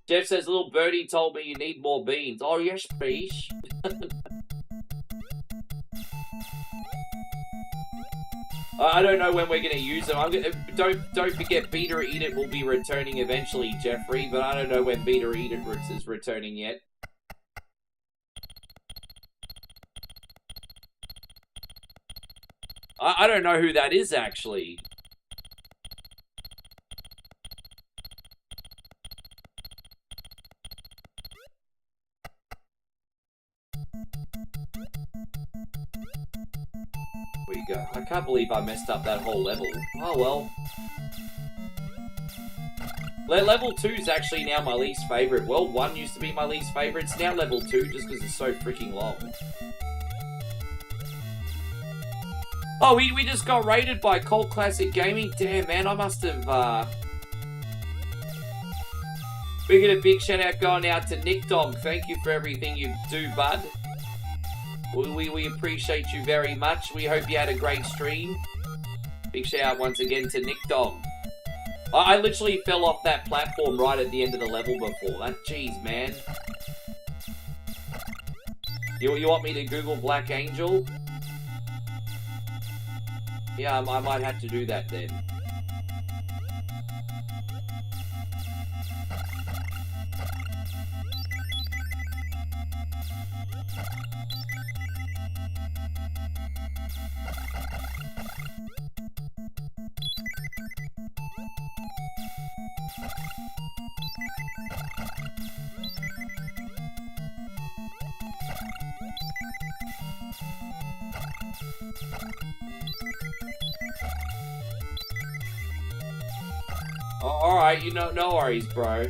Jeff says, little birdie told me you need more beans. Oh, yes, please. I don't know when we're going to use them. Don't forget, Beta Eat It will be returning eventually, Jeffrey, but I don't know when Beta Eat It is returning yet. I don't know who that is, actually. There we go. I can't believe I messed up that whole level. Oh well. Level 2 is actually now my least favorite. Well, 1 used to be my least favorite. It's now level 2 just because it's so freaking long. Oh, we just got raided by Cult Classic Gaming. Damn, man, I must have, We get a big shout out going out to Nick Dog. Thank you for everything you do, bud. We appreciate you very much. We hope you had a great stream. Big shout out once again to Nick Dog. I literally fell off that platform right at the end of the level before. That, jeez, man. You want me to Google Black Angel? Yeah, I might have to do that then. Oh, alright, you know, no worries, bro.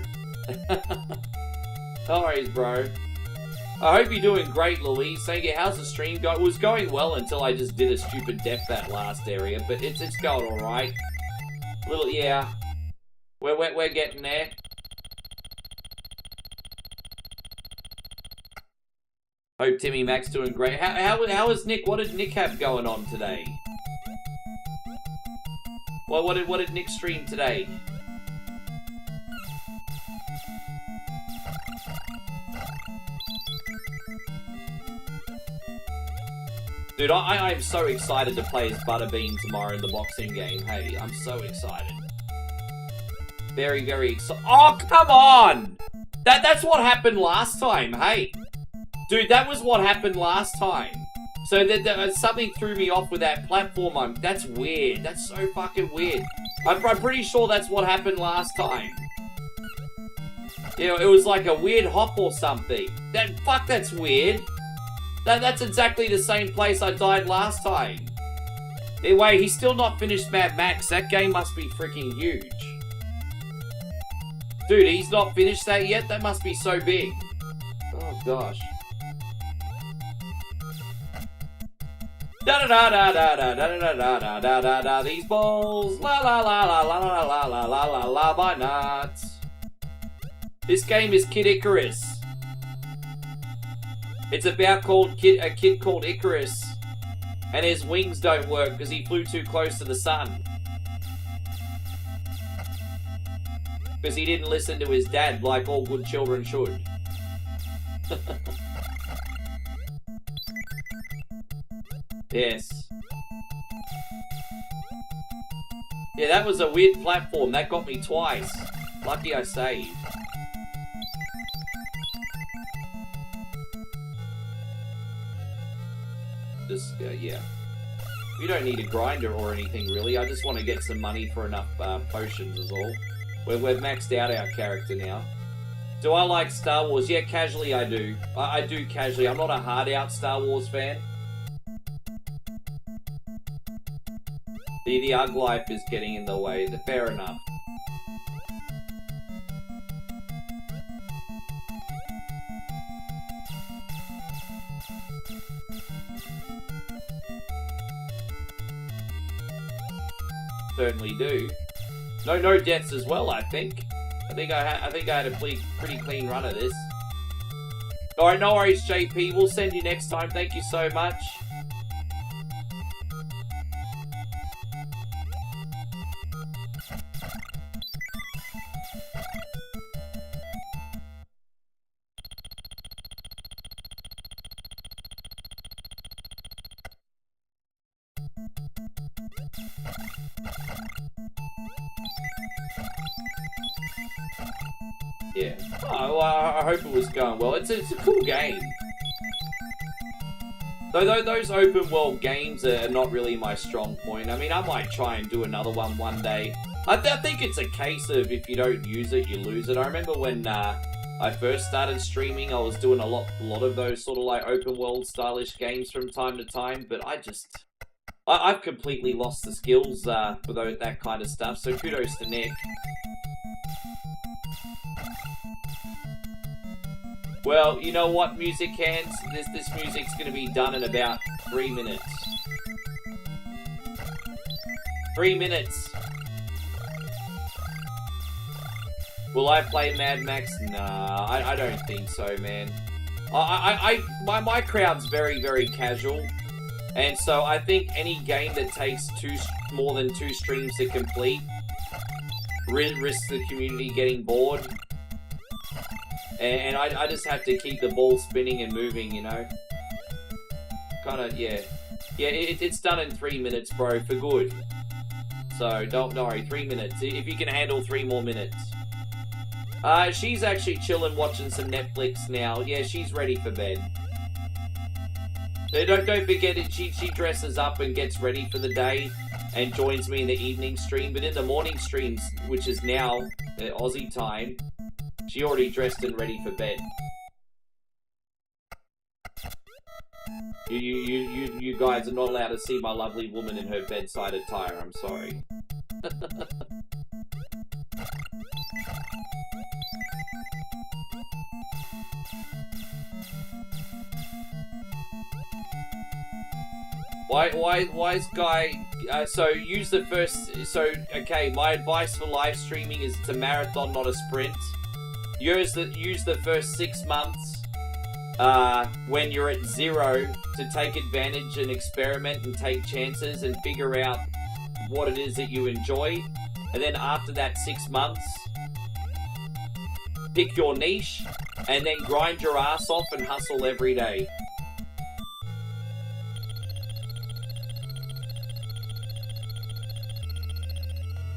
No worries, bro. I hope you're doing great, Louise. Thank you. How's the stream going? It was going well until I just did a stupid death that last area, but it's going alright. Little, yeah. We're getting there. Hope Timmy Mac's doing great. How is Nick? What did Nick have going on today? What did Nick stream today? Dude, I'm so excited to play as Butterbean tomorrow in the boxing game. Hey, I'm so excited. Very, very excited. Oh, come on! That's what happened last time, hey. Dude, that was what happened last time. So something threw me off with that platform. That's weird. That's so fucking weird. I'm pretty sure that's what happened last time. You know, it was like a weird hop or something. That's weird. That's exactly the same place I died last time. Wait, he's still not finished Mad Max. That game must be freaking huge. Dude, he's not finished that yet? That must be so big. Oh, gosh. Da da da da da da da da da da da da. These balls, la la la la la la la la la la la by nuts. This game is Kid Icarus. It's about a kid called Icarus, and his wings don't work because he flew too close to the sun. Because he didn't listen to his dad like all good children should. Yes. Yeah, that was a weird platform. That got me twice. Lucky I saved. Just, yeah. We don't need a grinder or anything, really. I just want to get some money for enough potions is all. We've maxed out our character now. Do I like Star Wars? Yeah, casually I do. I do casually. I'm not a hard-out Star Wars fan. The UG life is getting in the way. Fair enough. Certainly do. No deaths as well, I think. I think I had a pretty clean run of this. Alright, no worries, JP. We'll send you next time. Thank you so much. Yeah. Oh, well, I hope it was going well. It's a cool game. Though those open world games are not really my strong point. I mean, I might try and do another one day. I think it's a case of if you don't use it, you lose it. I remember when I first started streaming, I was doing a lot of those sort of like open world stylish games from time to time, but I've completely lost the skills for that kind of stuff, so kudos to Nick. Well, you know what, music hands? This music's going to be done in about 3 minutes. 3 minutes. Will I play Mad Max? Nah, I don't think so, man. My crowd's very, very casual. And so I think any game that takes more than 2 streams to complete risks the community getting bored. And I just have to keep the ball spinning and moving, you know? Kinda, yeah. Yeah, it's done in 3 minutes, bro, for good. So, don't worry, 3 minutes. If you can handle 3 more minutes. She's actually chilling, watching some Netflix now. Yeah, she's ready for bed. So don't forget it. She dresses up and gets ready for the day and joins me in the evening stream. But in the morning streams, which is now Aussie time, she already dressed and ready for bed. You guys are not allowed to see my lovely woman in her bedside attire. I'm sorry. Wise guy, so use the first, so, okay, my advice for live streaming is it's a marathon, not a sprint. Use the first 6 months, when you're at 0 to take advantage and experiment and take chances and figure out what it is that you enjoy. And then after that 6 months, pick your niche and then grind your ass off and hustle every day.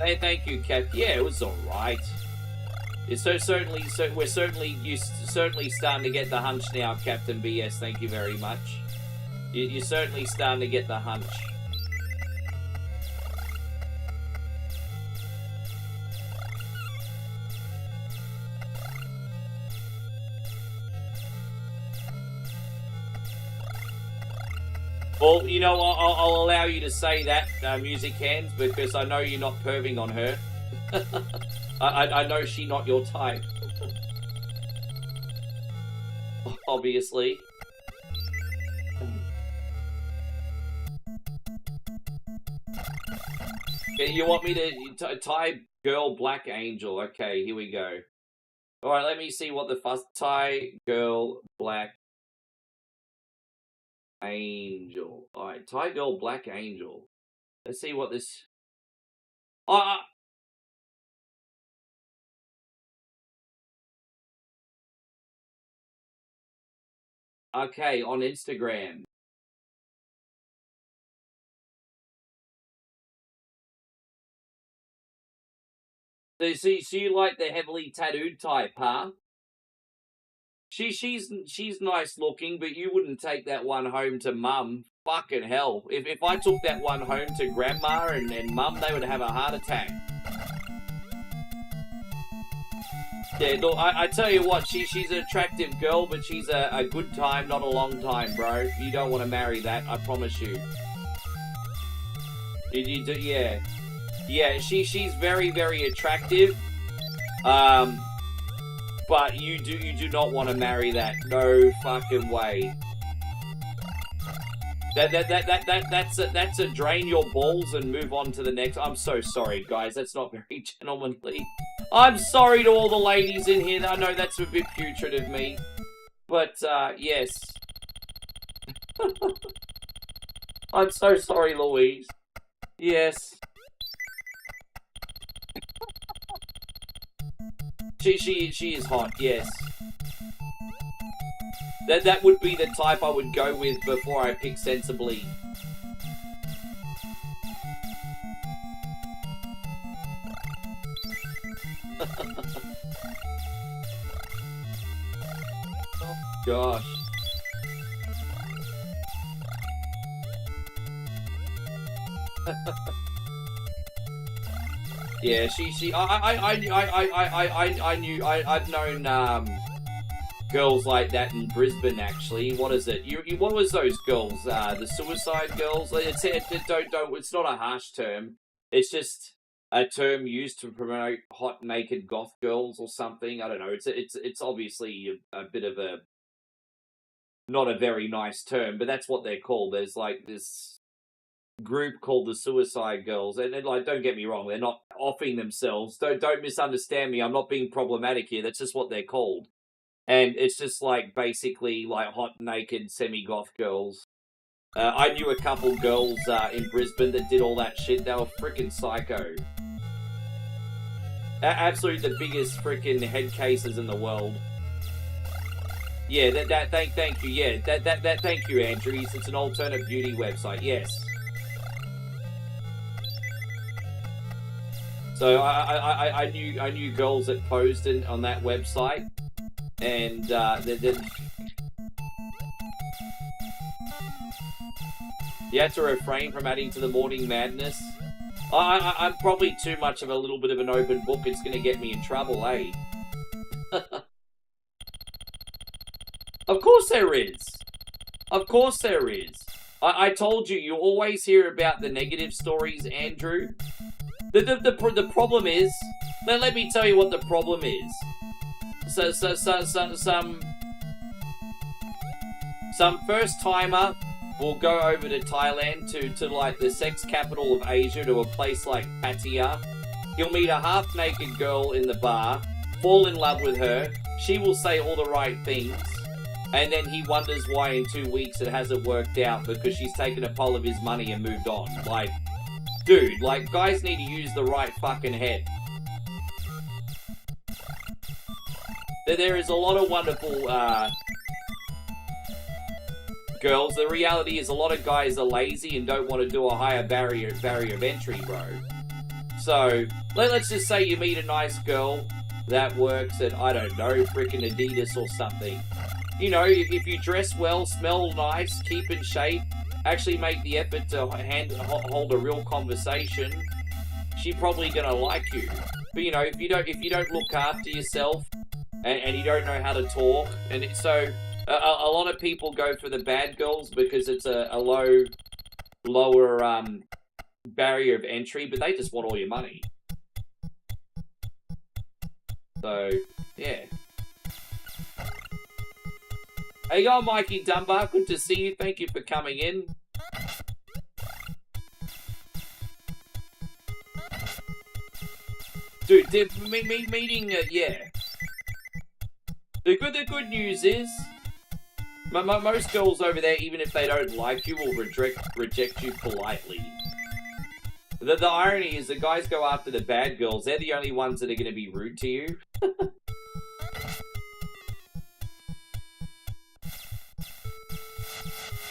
Hey, thank you, Cap. Yeah, it was alright. It's we're certainly starting to get the hunch now, Captain BS. Thank you very much. You're certainly starting to get the hunch. Well, you know, I'll allow you to say that, Music Hands, because I know you're not perving on her. I know she's not your type. Obviously. Okay, you want me to tie girl black angel? Okay, here we go. Alright, let me see what the fuss... Tie girl black angel. Alright, tie girl black angel. Let's see what this... Okay, on Instagram. So you like the heavily tattooed type, huh? She's nice looking, but you wouldn't take that one home to mum. Fucking hell. If I took that one home to grandma and mum, they would have a heart attack. Yeah, look, I tell you what, she's an attractive girl, but she's a good time, not a long time, bro. You don't want to marry that, I promise you. Yeah. Yeah, she's very, very attractive. But you do not want to marry that. No fucking way. That's a drain your balls and move on to the next. I'm so sorry, guys. That's not very gentlemanly. I'm sorry to all the ladies in here. I know that's a bit putrid of me. But, yes. I'm so sorry, Louise. Yes. She is hot, yes. That would be the type I would go with before I pick sensibly. Oh, gosh. Yeah, I've known girls like that in Brisbane. Actually, what is it? What was those girls? The suicide girls. It's not a harsh term. It's just a term used to promote hot naked goth girls or something. I don't know. It's obviously a bit of a not a very nice term, but that's what they're called. There's like this group called the Suicide Girls, and like, don't get me wrong, they're not offing themselves. Don't misunderstand me. I'm not being problematic here. That's just what they're called, and it's just like basically like hot naked semi-goth girls. I knew a couple girls in Brisbane that did all that shit. They were freaking psycho. Absolutely the biggest freaking head cases in the world. Yeah, thank you. Yeah, thank you, Andrews. It's an alternate beauty website. Yes. So I knew girls that posed on that website, and you have to refrain from adding to the morning madness. I'm probably too much of a little bit of an open book. It's going to get me in trouble, eh? Of course there is. Of course there is. I told you always hear about the negative stories, Andrew. The problem is let me tell you what the problem is. Some first timer will go over to Thailand to like the sex capital of Asia, to a place like Pattaya. He'll meet a half-naked girl in the bar, fall in love with her. She will say all the right things, and then he wonders why in 2 weeks it hasn't worked out, because she's taken a pull of his money and moved on. Like, dude, like, guys need to use the right fucking head. There is a lot of wonderful girls. The reality is a lot of guys are lazy and don't want to do a higher barrier of entry, bro. So, let's just say you meet a nice girl that works at, I don't know, frickin' Adidas or something. You know, if you dress well, smell nice, keep in shape, actually make the effort to hold a real conversation, she's probably gonna like you. But you know, if you don't look after yourself and you don't know how to talk, and so a lot of people go for the bad girls because it's a lower barrier of entry, but they just want all your money. So yeah. Hey, you going, Mikey Dunbar? Good to see you. Thank you for coming in. Dude, meeting, yeah. The good news is, most girls over there, even if they don't like you, will reject you politely. The irony is the guys go after the bad girls. They're the only ones that are going to be rude to you.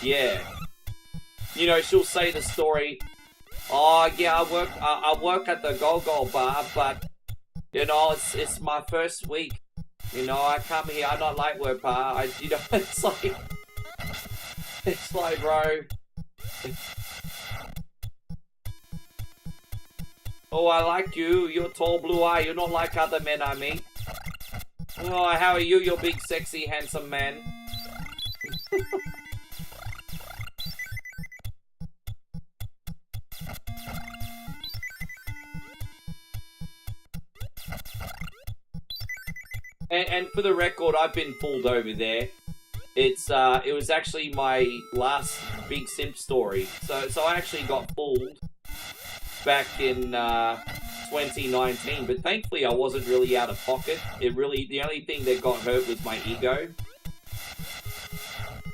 Yeah. You know, she'll say the story, oh, yeah, I work at the Go-Go bar, but, you know, it's my first week. You know, I come here, I don't like work bar. You know, it's like, bro. Oh, I like you. You're tall, blue eye. You're not like other men I meet. Oh, how are you, you big, sexy, handsome man? And for the record, I've been fooled over there. It was actually my last big simp story. So I actually got fooled back in 2019, but thankfully I wasn't really out of pocket. The only thing that got hurt was my ego.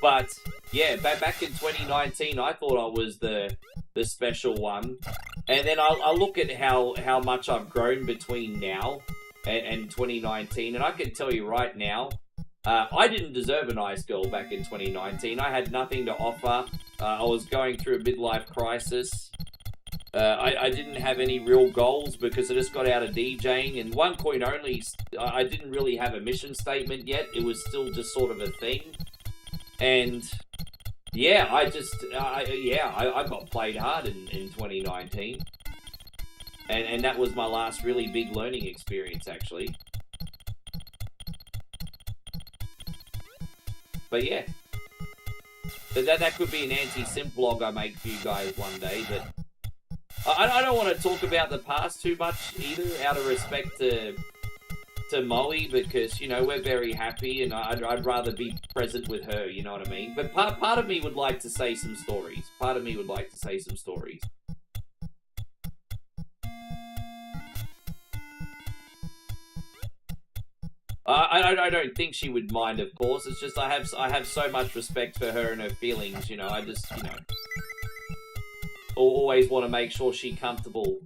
But yeah, back in 2019, I thought I was the special one, and then I look at how much I've grown between now and 2019, and I can tell you right now, I didn't deserve a nice girl back in 2019. I had nothing to offer. I was going through a midlife crisis. I didn't have any real goals because I just got out of DJing, and One Coin Only, I didn't really have a mission statement yet. It was still just sort of a thing. And yeah, I got played hard in 2019. And that was my last really big learning experience, actually. But yeah. That could be an anti-simp vlog I make for you guys one day, but I don't want to talk about the past too much either, out of respect to Molly, because, you know, we're very happy, and I'd rather be present with her, you know what I mean? But part of me would like to say some stories. I don't think she would mind, of course. It's just I have so much respect for her and her feelings, you know. I just, you know, always want to make sure she's comfortable.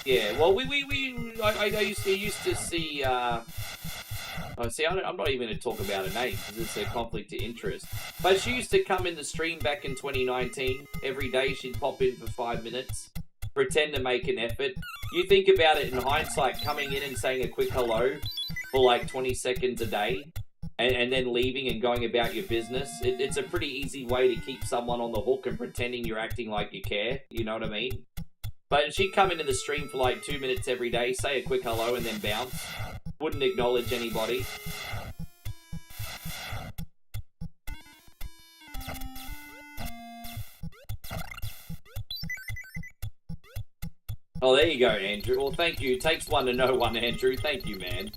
Yeah, well, I used to see, I'm not even going to talk about her name because it's a conflict of interest. But she used to come in the stream back in 2019. Every day she'd pop in for 5 minutes, pretend to make an effort. You think about it in hindsight, coming in and saying a quick hello for like 20 seconds a day, and then leaving and going about your business. It's a pretty easy way to keep someone on the hook and pretending you're acting like you care, you know what I mean? But she'd come into the stream for like 2 minutes every day, say a quick hello, and then bounce. Wouldn't acknowledge anybody. Oh, there you go, Andrew. Well, thank you. It takes one to know one, Andrew. Thank you, man.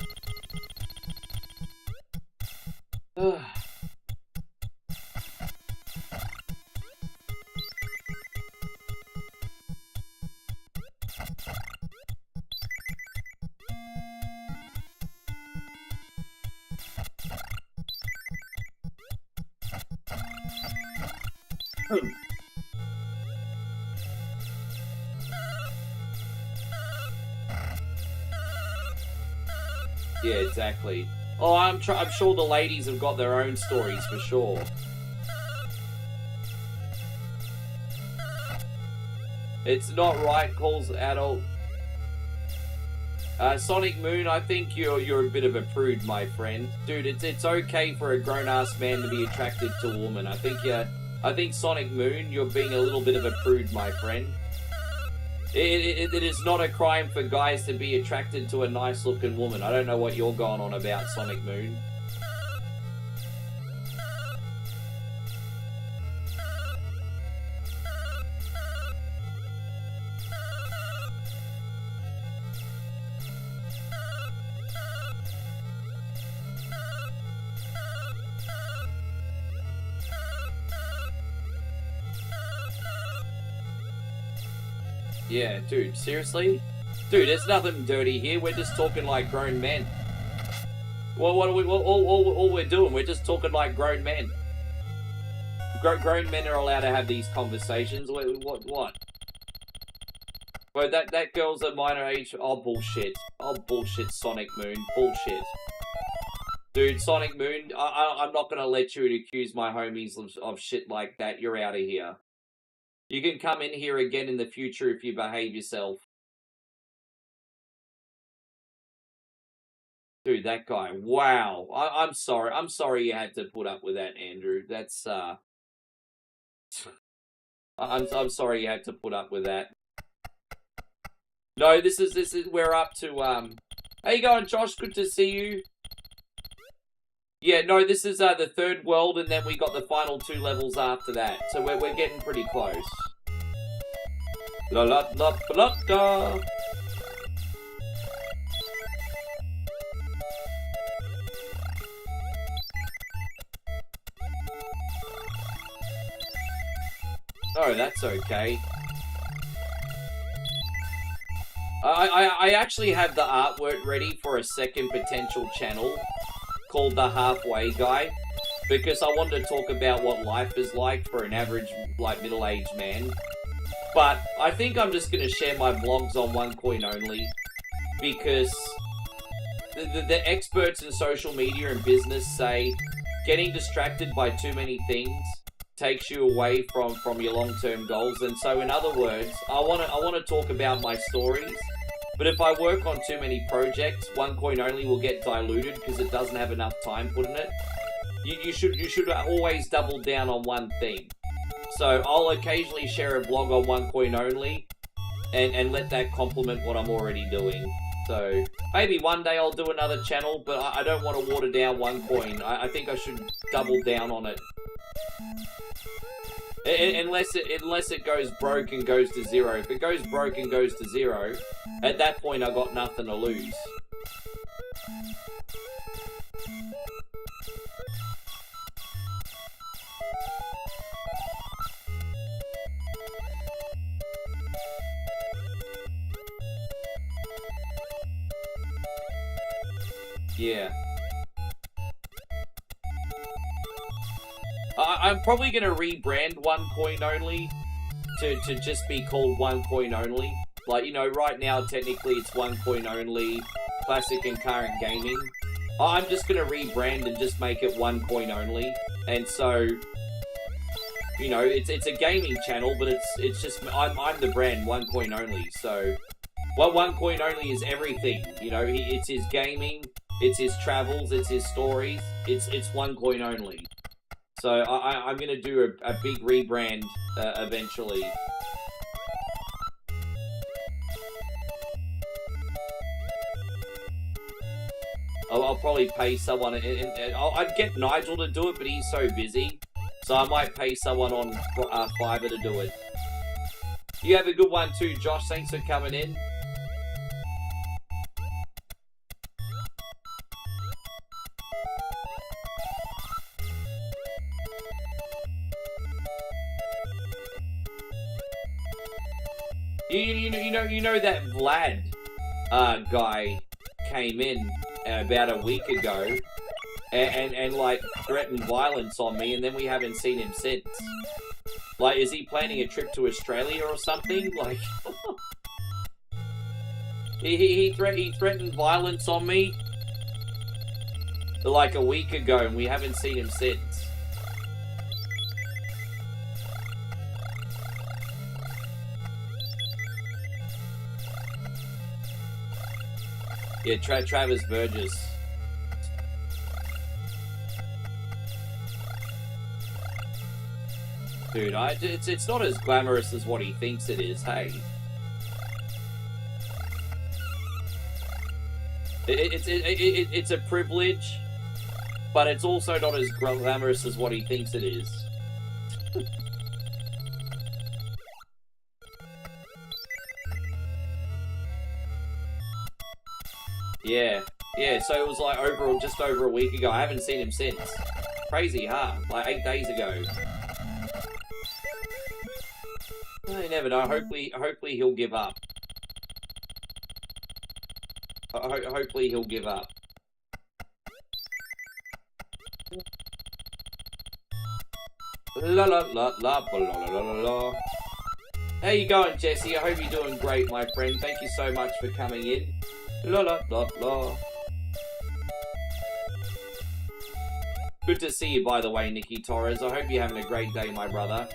Yeah, exactly. Oh, I'm sure the ladies have got their own stories for sure. It's not right, calls adult. Sonic Moon, I think you're a bit of a prude, my friend. Dude, it's okay for a grown-ass man to be attracted to a woman. I think Sonic Moon, you're being a little bit of a prude, my friend. It is not a crime for guys to be attracted to a nice-looking woman. I don't know what you're going on about, Sonic Moon. Yeah, dude, seriously? Dude, there's nothing dirty here. We're just talking like grown men. Well, what are we? All we're doing, we're just talking like grown men. Grown men are allowed to have these conversations. What? Well, that girl's a minor age. Oh, bullshit. Oh, bullshit, Sonic Moon. Bullshit. Dude, Sonic Moon, I'm not gonna let you accuse my homies of shit like that. You're out of here. You can come in here again in the future if you behave yourself. Dude, that guy. Wow. I'm sorry. I'm sorry you had to put up with that, Andrew. That's, I'm sorry you had to put up with that. No, this is, we're up to, how you going, Josh? Good to see you. Yeah, no, this is the third world, and then we got the final 2 levels after that. So we're getting pretty close. La la la la la. Oh, that's okay. I actually have the artwork ready for a second potential channel called The Halfway Guy, because I wanted to talk about what life is like for an average, like, middle-aged man. But I think I'm just going to share my vlogs on OneCoin only, because the experts in social media and business say getting distracted by too many things takes you away from your long-term goals. And so, in other words, I want to talk about my stories. But if I work on too many projects, OneCoin only will get diluted because it doesn't have enough time put in it. You should always double down on one thing. So I'll occasionally share a vlog on OneCoin only, and let that complement what I'm already doing. So maybe one day I'll do another channel, but I don't want to water down OneCoin. I think I should double down on it. Unless it goes broke and goes to zero. If it goes broke and goes to zero, at that point I got nothing to lose. Yeah. I'm probably going to rebrand OneCoin only to just be called OneCoin only. Like, you know, right now, technically, it's OneCoin only, classic and current gaming. I'm just going to rebrand and just make it OneCoin only. And so, you know, it's a gaming channel, but it's just, I'm the brand OneCoin only. So, well, OneCoin only is everything. You know, it's his gaming, it's his travels, it's his stories. It's OneCoin only. So I'm going to do a big rebrand eventually. I'll probably pay someone, and I'd get Nigel to do it, but he's so busy. So I might pay someone on Fiverr to do it. You have a good one too, Josh. Thanks for coming in. You know that Vlad guy came in about a week ago and like threatened violence on me, and then we haven't seen him since. Like, is he planning a trip to Australia or something? Like, he threatened violence on me like a week ago, and we haven't seen him since. Yeah, Travis Burgess. Dude, it's not as glamorous as what he thinks it is, hey. It's a privilege, but it's also not as glamorous as what he thinks it is. Yeah, so it was like just over a week ago. I haven't seen him since. Crazy, huh? Like 8 days ago. You never know. Hopefully he'll give up. Hopefully he'll give up. La la la la la la la la. How you going, Jesse? I hope you're doing great, my friend. Thank you so much for coming in. La la la la. Good to see you, by the way, Nikki Torres. I hope you're having a great day, my brother.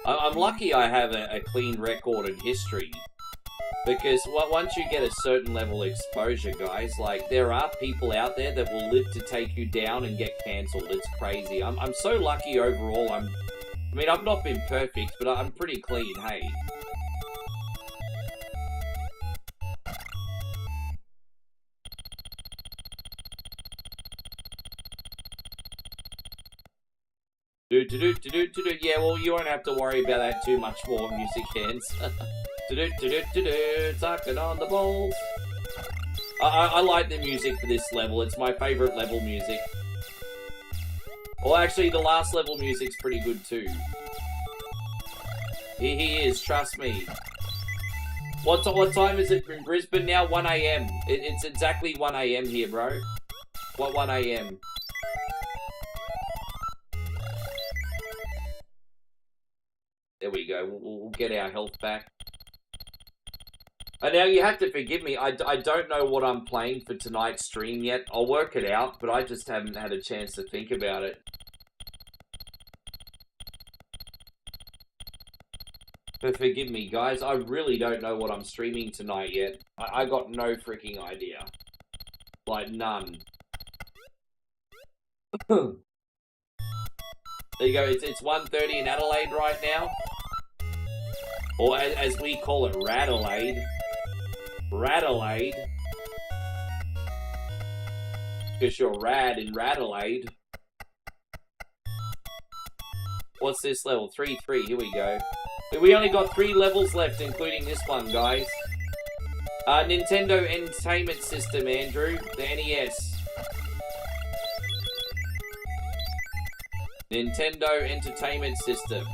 I'm lucky I have a clean record in history, because once you get a certain level of exposure, guys, like, there are people out there that will live to take you down and get cancelled. It's crazy. I'm so lucky overall. I mean, I've not been perfect, but I'm pretty clean, hey. Yeah, well, you won't have to worry about that too much more, music hands. Sucking on the balls. I like the music for this level. It's my favourite level music. Well, actually, the last level music's pretty good too. He is, trust me. What time is it in Brisbane now? 1 AM. It's exactly 1 AM here, bro. What, 1 AM? There we go. We'll get our health back. And now you have to forgive me. I don't know what I'm playing for tonight's stream yet. I'll work it out, but I just haven't had a chance to think about it. But forgive me, guys. I really don't know what I'm streaming tonight yet. I got no freaking idea. Like, none. There you go. It's 1:30 in Adelaide right now. Or as we call it, Radelaide. Radelaide. Because you're rad in Radelaide. What's this level? 3-3. Here we go. We only got 3 levels left, including this one, guys. Nintendo Entertainment System, Andrew. The NES. Nintendo Entertainment System.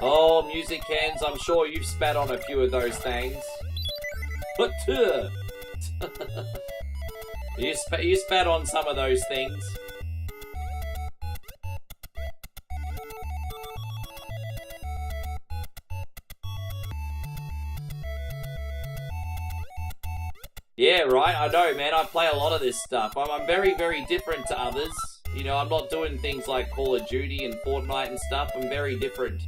Oh, music hands, I'm sure you've spat on a few of those things. But you spat on some of those things. Yeah, right, I know, man. I play a lot of this stuff. I'm very, very different to others. You know, I'm not doing things like Call of Duty and Fortnite and stuff. I'm very different.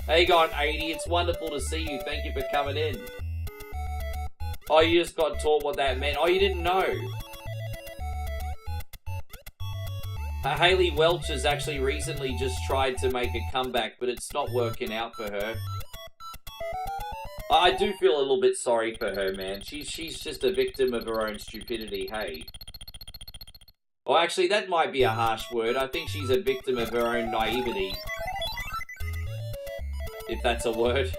How you going, 80? It's wonderful to see you. Thank you for coming in. Oh, you just got taught what that meant. Oh, you didn't know. Haley Welch has actually recently just tried to make a comeback, but it's not working out for her. I do feel a little bit sorry for her, man. She's just a victim of her own stupidity, hey. Well, actually, that might be a harsh word. I think she's a victim of her own naivety. If that's a word.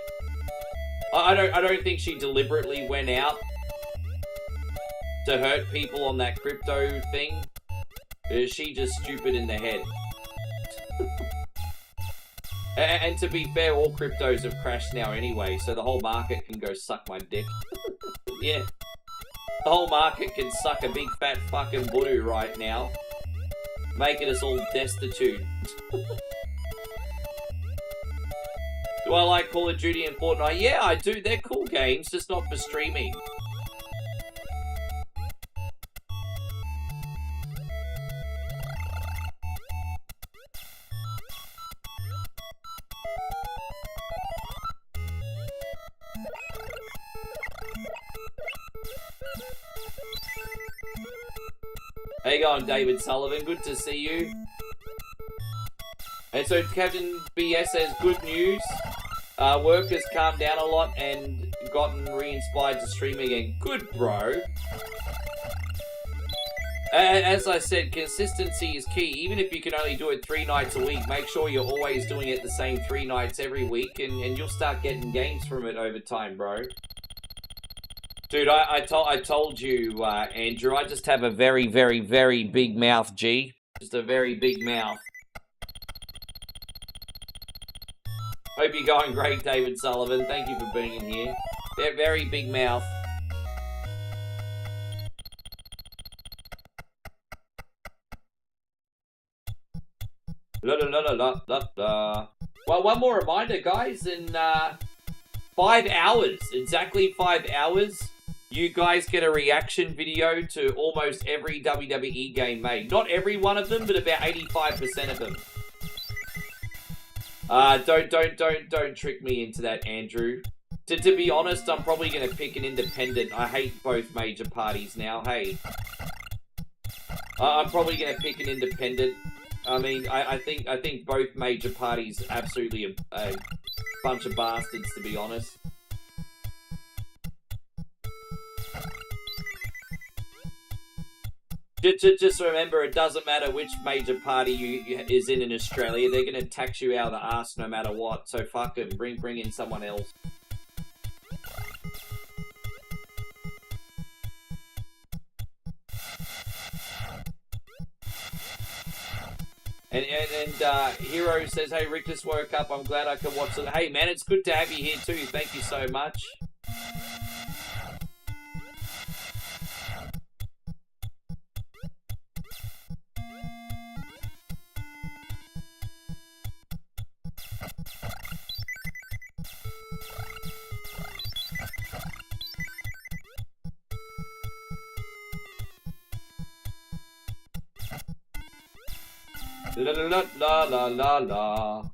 I don't think she deliberately went out to hurt people on that crypto thing. She just stupid in the head. And to be fair, all cryptos have crashed now anyway, so the whole market can go suck my dick. Yeah. The whole market can suck a big fat fucking voodoo right now. Making us all destitute. Do I like Call of Duty and Fortnite? Yeah, I do. They're cool games, just not for streaming. How you going, David Sullivan? Good to see you. And so Captain BS says, good news. Work has calmed down a lot and gotten re-inspired to stream again. Good, bro. As I said, consistency is key. Even if you can only do it 3 nights a week, make sure you're always doing it the same 3 nights every week, and you'll start getting gains from it over time, bro. Dude, I told you, Andrew, I just have a very, very, very big mouth, G. Just a very big mouth. Hope you're going great, David Sullivan. Thank you for being in here. Very big mouth. La la la la la la. Well, one more reminder, guys. In 5 hours, exactly 5 hours, you guys get a reaction video to almost every WWE game made. Not every one of them, but about 85% of them. Don't trick me into that, Andrew. To be honest, I'm probably going to pick an independent. I hate both major parties now, hey. I'm probably going to pick an independent. I mean, I think both major parties are absolutely a bunch of bastards, to be honest. Just remember, it doesn't matter which major party is in Australia. They're going to tax you out of the arse no matter what. So fuck them. Bring in someone else. And Hero says, hey, Rick just woke up. I'm glad I can watch it. Hey, man, it's good to have you here too. Thank you so much. La la la la la la.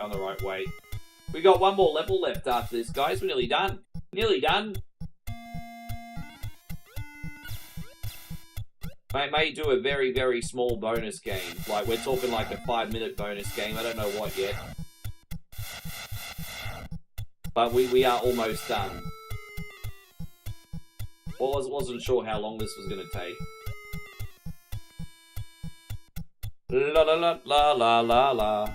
On the right way. We got one more level left after this, guys. We're nearly done. Nearly done. May do a very, very small bonus game. Like, we're talking like a 5-minute bonus game. I don't know what yet. But we are almost done. Wasn't sure how long this was going to take. La la la la la la la.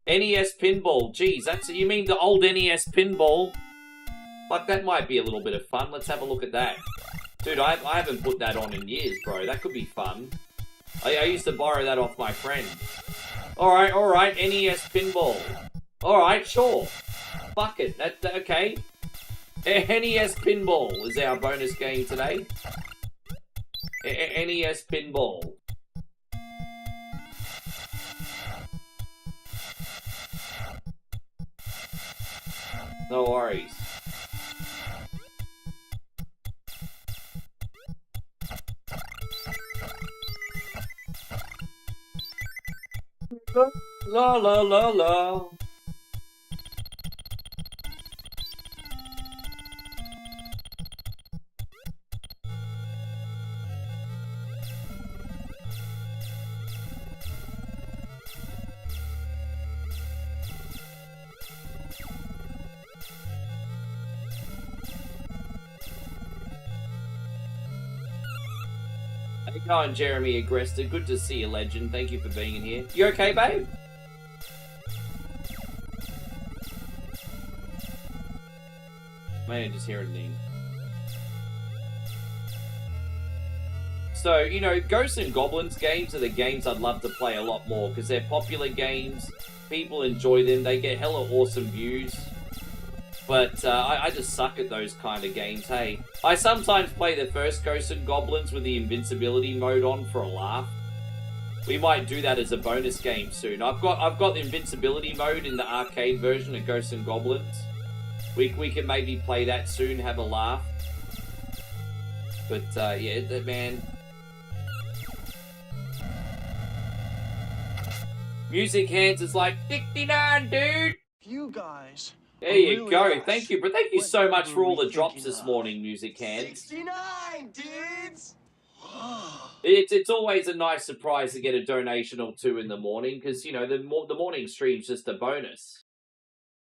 NES Pinball. Geez, you mean the old NES Pinball? Like, that might be a little bit of fun. Let's have a look at that. Dude, I haven't put that on in years, bro. That could be fun. I used to borrow that off my friend. Alright, NES Pinball. Alright, sure. Fuck it. Okay. NES Pinball is our bonus game today. NES Pinball. No worries. La la la la. How you going, Jeremy Agresta? Good to see you, legend. Thank you for being in here. You okay, babe? Man, just hear a ding. So, you know, Ghosts and Goblins games are the games I'd love to play a lot more because they're popular games. People enjoy them. They get hella awesome views. But I just suck at those kind of games, hey. I sometimes play the first Ghosts and Goblins with the invincibility mode on for a laugh. We might do that as a bonus game soon. I've got the invincibility mode in the arcade version of Ghosts and Goblins. We can maybe play that soon, have a laugh. But yeah, man. Music Hands is like 69, dude. You guys. There you go. Thank you, but thank you so much for all the drops this morning, Music Hands. 69, dudes. It's always a nice surprise to get a donation or two in the morning because you know the morning stream's just a bonus.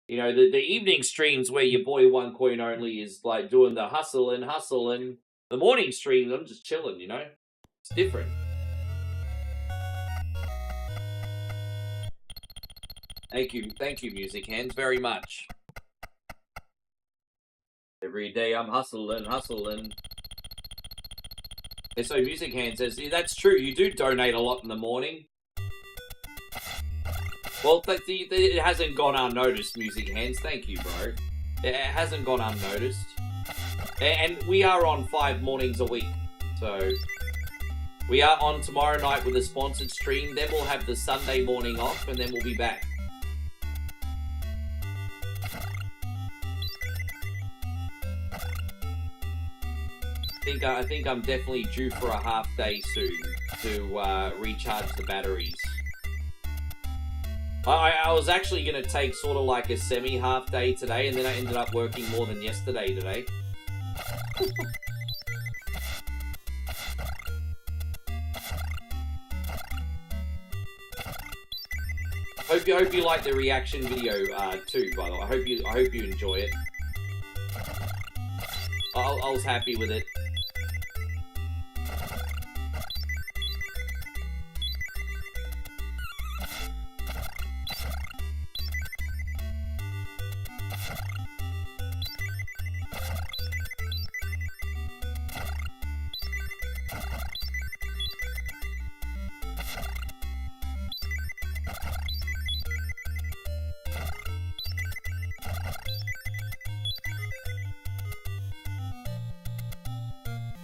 You know the evening streams where your boy One Coin Only is like doing the hustle, and the morning streams I'm just chilling. You know, it's different. Thank you, Music Hands, very much. Every day I'm hustling. And so Music Hands says, yeah, that's true, you do donate a lot in the morning. Well, it hasn't gone unnoticed, Music Hands, thank you, bro. It hasn't gone unnoticed. And we are on 5 mornings a week, so... We are on tomorrow night with a sponsored stream, then we'll have the Sunday morning off, and then we'll be back. I think I'm definitely due for a half day soon to recharge the batteries. I was actually going to take sort of like a semi-half day today, and then I ended up working more than yesterday today. Hope you like the reaction video too. By the way, I hope you enjoy it. I was happy with it.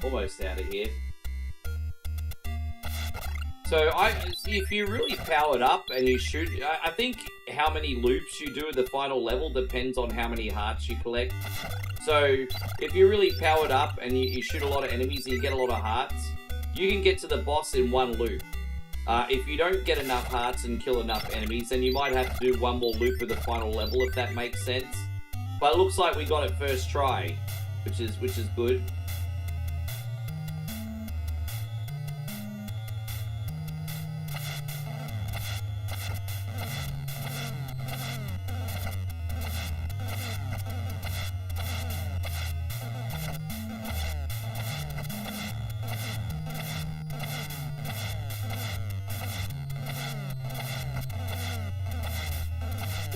Almost out of here. So if you really powered up and you shoot, I think how many loops you do at the final level depends on how many hearts you collect. So if you're really powered up and you shoot a lot of enemies and you get a lot of hearts, you can get to the boss in 1 loop. If you don't get enough hearts and kill enough enemies, then you might have to do 1 more loop at the final level, if that makes sense. But it looks like we got it first try, which is good.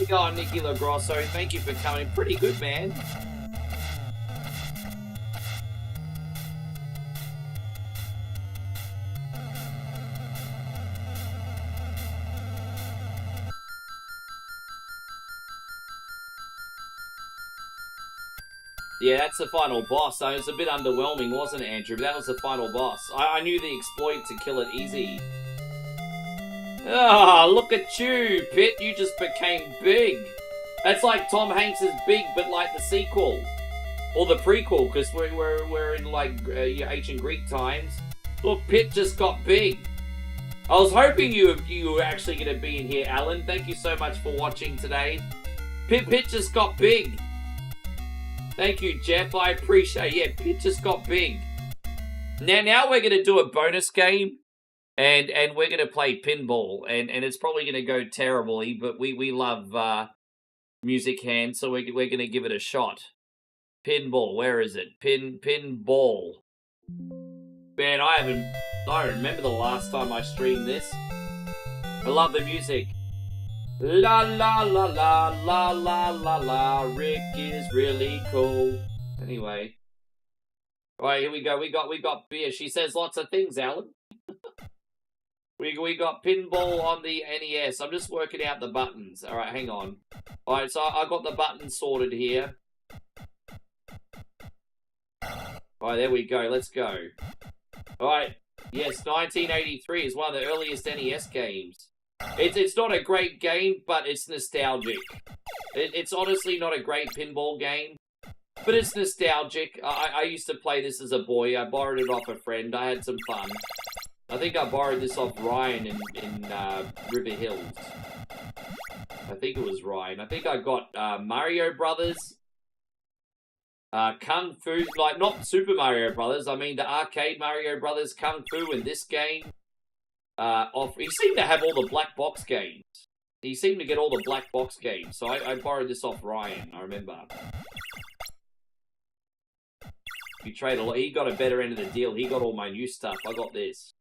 You go on, Nicky LaGrosso. Thank you for coming. Pretty good, man. Yeah, that's the final boss. So it was a bit underwhelming, wasn't it, Andrew? But that was the final boss. I knew the exploit to kill it easy. Ah, look at you, Pit. You just became big. That's like Tom Hanks's Big, but like the sequel. Or the prequel, because we're in like ancient Greek times. Look, Pitt just got big. I was hoping you were actually going to be in here, Alan. Thank you so much for watching today. Pitt just got big. Thank you, Jeff. I appreciate it. Yeah, Pitt just got big. Now we're going to do a bonus game. And we're going to play pinball. And it's probably going to go terribly, but we love music hands, so we're going to give it a shot. Pinball, where is it? Pinball. Man, I don't remember the last time I streamed this. I love the music. La la la la la la la la. Rick is really cool. Anyway. Alright, here we go. We got beer. She says lots of things, Alan. We got pinball on the NES. I'm just working out the buttons. Alright, hang on. Alright, so I got the buttons sorted here. Alright, there we go. Let's go. Alright. Yes, 1983 is one of the earliest NES games. It's not a great game, but it's nostalgic. It's honestly not a great pinball game, but it's nostalgic. I used to play this as a boy. I borrowed it off a friend. I had some fun. I think I borrowed this off Ryan in River Hills. I think it was Ryan. I think I got Mario Brothers. Kung Fu, like not Super Mario Brothers, I mean the arcade Mario Brothers, Kung Fu, and this game. He seemed to have all the black box games. He seemed to get all the black box games, so I borrowed this off Ryan, I remember. He traded a lot. He got a better end of the deal. He got all my new stuff. I got this.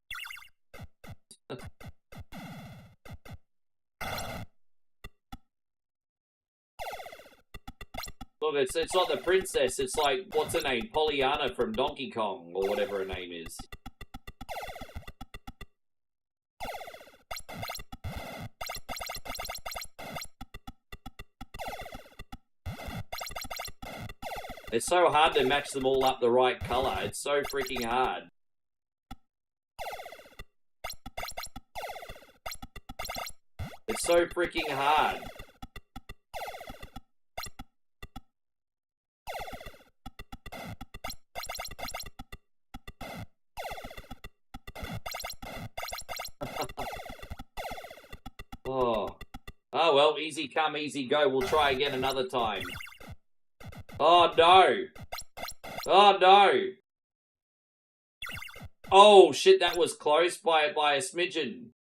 Look, it's not the princess. It's like, what's her name? Pollyanna from Donkey Kong, or whatever her name is. It's so hard to match them all up the right color. It's so freaking hard. It's so freaking hard. Oh well, easy come, easy go. We'll try again another time. Oh no! Oh no! Oh shit, that was close by a smidgen.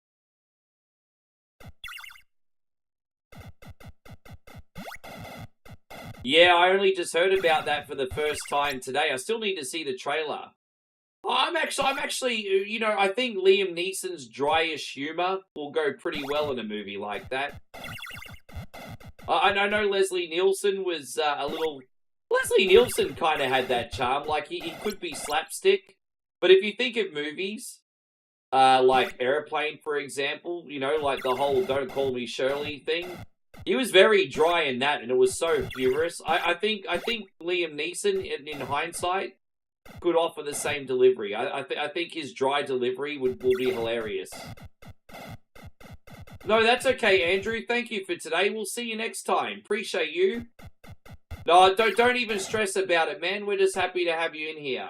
Yeah, I only just heard about that for the first time today. I still need to see the trailer. I'm actually, you know, I think Liam Neeson's dryish humor will go pretty well in a movie like that. I know Leslie Nielsen was a little... Leslie Nielsen kind of had that charm. Like, he could be slapstick. But if you think of movies, like Airplane, for example, you know, like the whole Don't Call Me Shirley thing, he was very dry in that, and it was so humorous. I think Liam Neeson, in hindsight, could offer the same delivery. I think his dry delivery will be hilarious. No, that's okay, Andrew. Thank you for today. We'll see you next time. Appreciate you. No, don't even stress about it, man. We're just happy to have you in here.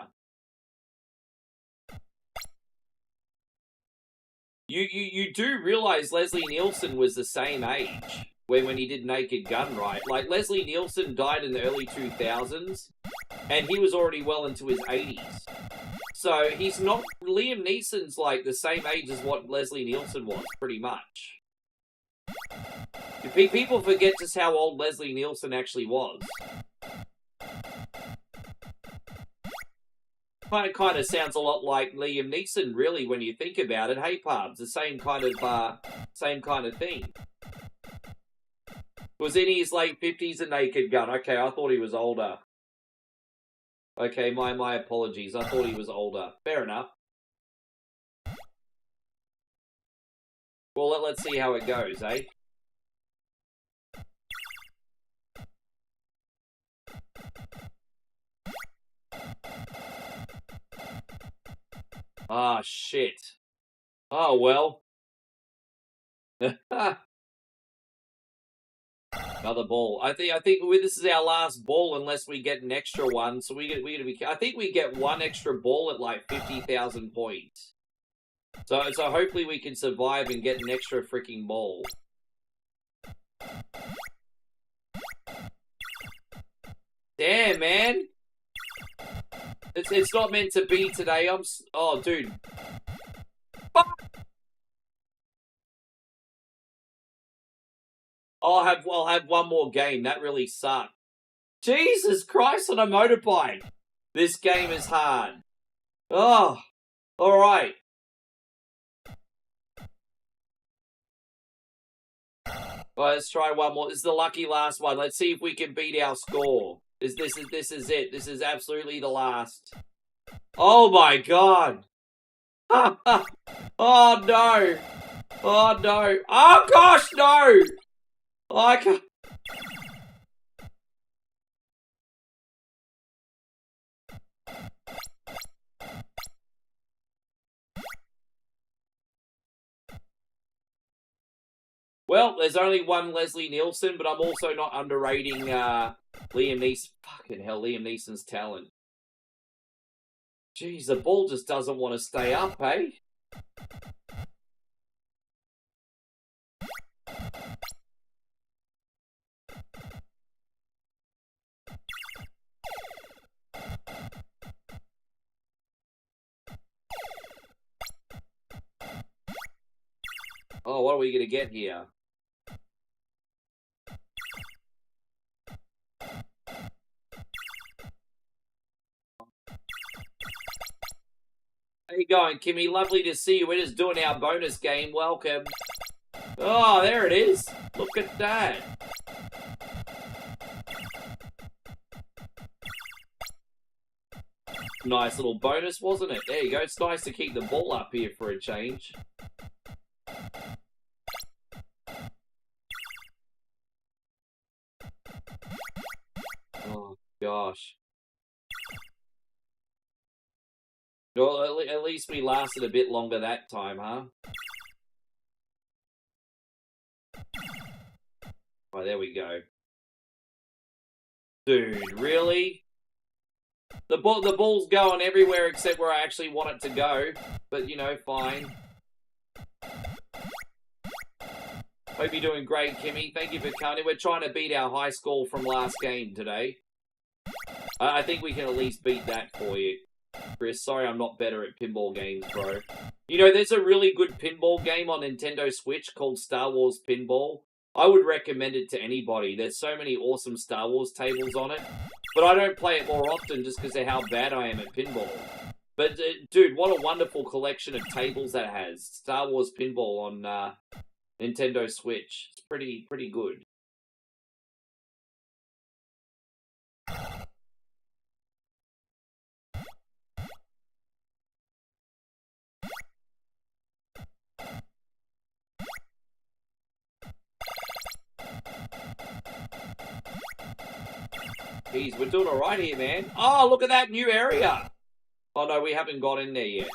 You do realize Leslie Nielsen was the same age when he did Naked Gun, right? Like, Leslie Nielsen died in the early 2000s, and he was already well into his 80s. So, he's not... Liam Neeson's, like, the same age as what Leslie Nielsen was, pretty much. People forget just how old Leslie Nielsen actually was. Kind of sounds a lot like Liam Neeson, really, when you think about it. Hey, Pubs, the same kind of thing. Was in his late 50s a Naked Gun. Okay, I thought he was older. Okay, my apologies. I thought he was older. Fair enough. Well, let's see how it goes, eh? Ah, shit. Oh, well. Another ball. I think this is our last ball unless we get an extra one. So I think we get one extra ball at like 50,000 points. So hopefully we can survive and get an extra freaking ball. Damn, man. It's not meant to be today. Oh, dude. Fuck. I'll have one more game. That really sucked. Jesus Christ on a motorbike. This game is hard. Oh, all right. All right, let's try one more. This is the lucky last one. Let's see if we can beat our score. This is it. This is absolutely the last. Oh my God. Oh no. Oh no. Oh gosh, no. I can't. Well, there's only one Leslie Nielsen, but I'm also not underrating Liam Neeson. Fucking hell, Liam Neeson's talent. Jeez, the ball just doesn't want to stay up, eh? Oh, what are we going to get here? How you going, Kimmy? Lovely to see you. We're just doing our bonus game. Welcome. Oh, there it is. Look at that. Nice little bonus, wasn't it? There you go. It's nice to keep the ball up here for a change. Oh, gosh. Well, at least we lasted a bit longer that time, huh? Oh, there we go. Dude, really? The ball's going everywhere except where I actually want it to go. But, you know, fine. Hope you're doing great, Kimmy. Thank you for coming. We're trying to beat our high score from last game today. I think we can at least beat that for you. Chris, sorry I'm not better at pinball games, bro. You know, there's a really good pinball game on Nintendo Switch called Star Wars Pinball. I would recommend it to anybody. There's so many awesome Star Wars tables on it. But I don't play it more often just because of how bad I am at pinball. But, dude, what a wonderful collection of tables that has. Star Wars Pinball on Nintendo Switch. It's pretty good. Jeez, we're doing alright here, man. Oh, look at that new area. Oh, no, we haven't got in there yet.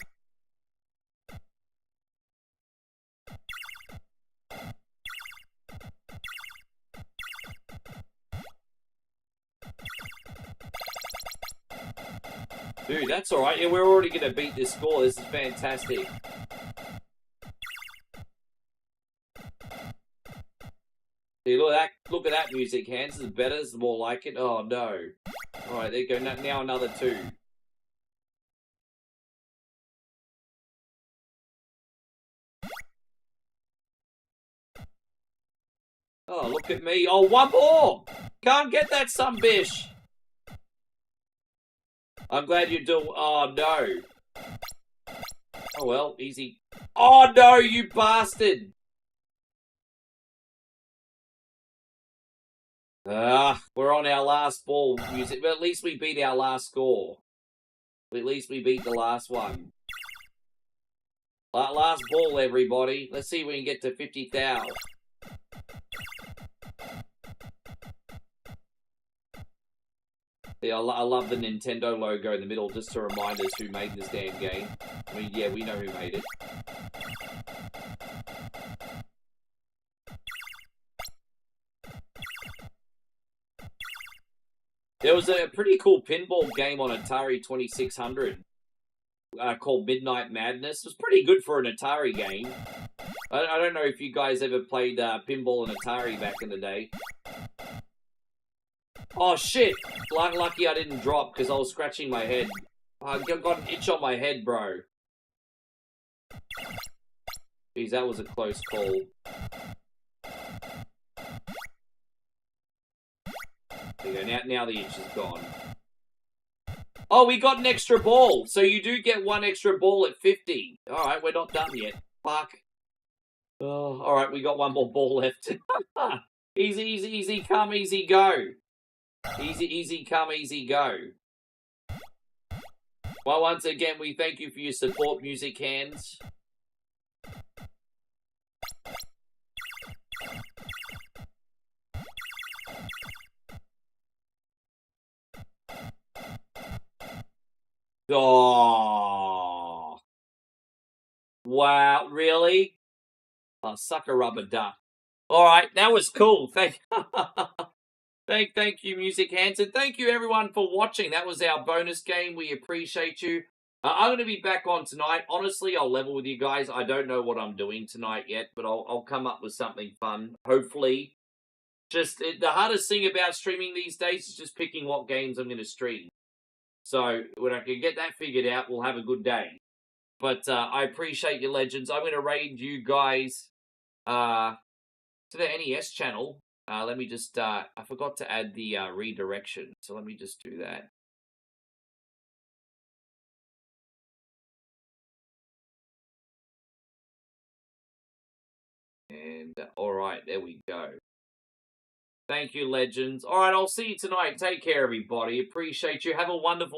Dude, that's alright. Yeah, we're already going to beat this score. This is fantastic. See, look at that music, Hans. This is better. This is more like it. Oh, no. Alright, there you go. Now another 2. Oh, look at me. Oh, one more! Can't get that sumbitch! I'm glad you do. Oh, no. Oh, well, easy. Oh, no, you bastard! We're on our last ball music, but at least we beat our last score. At least we beat the last one. Last ball, everybody. Let's see if we can get to 50,000. Yeah, I love the Nintendo logo in the middle just to remind us who made this damn game. I mean, yeah, we know who made it. There was a pretty cool pinball game on Atari 2600 called Midnight Madness. It was pretty good for an Atari game. I don't know if you guys ever played pinball and Atari back in the day. Oh, shit. Lucky I didn't drop because I was scratching my head. I got an itch on my head, bro. Jeez, that was a close call. There you go. Now the itch is gone. Oh, we got an extra ball. So you do get one extra ball at 50. Alright, we're not done yet. Fuck. Oh, alright, we got one more ball left. Easy, come, easy, go. Easy, come, easy, go. Well, once again, we thank you for your support, Music Hands. Oh. Wow, really? Oh, suck a rubber duck. Alright, that was cool. Thank you, Music Hands, and thank you everyone for watching. That was our bonus game. We appreciate you. I'm going to be back on tonight. Honestly, I'll level with you guys. I don't know what I'm doing tonight yet, but I'll come up with something fun. Hopefully. Just the hardest thing about streaming these days is just picking what games I'm going to stream. So when I can get that figured out, we'll have a good day. But I appreciate you, legends. I'm going to raid you guys to the NES channel. Let me just, I forgot to add the redirection, so let me just do that. And, alright, there we go. Thank you, legends. Alright, I'll see you tonight. Take care, everybody. Appreciate you. Have a wonderful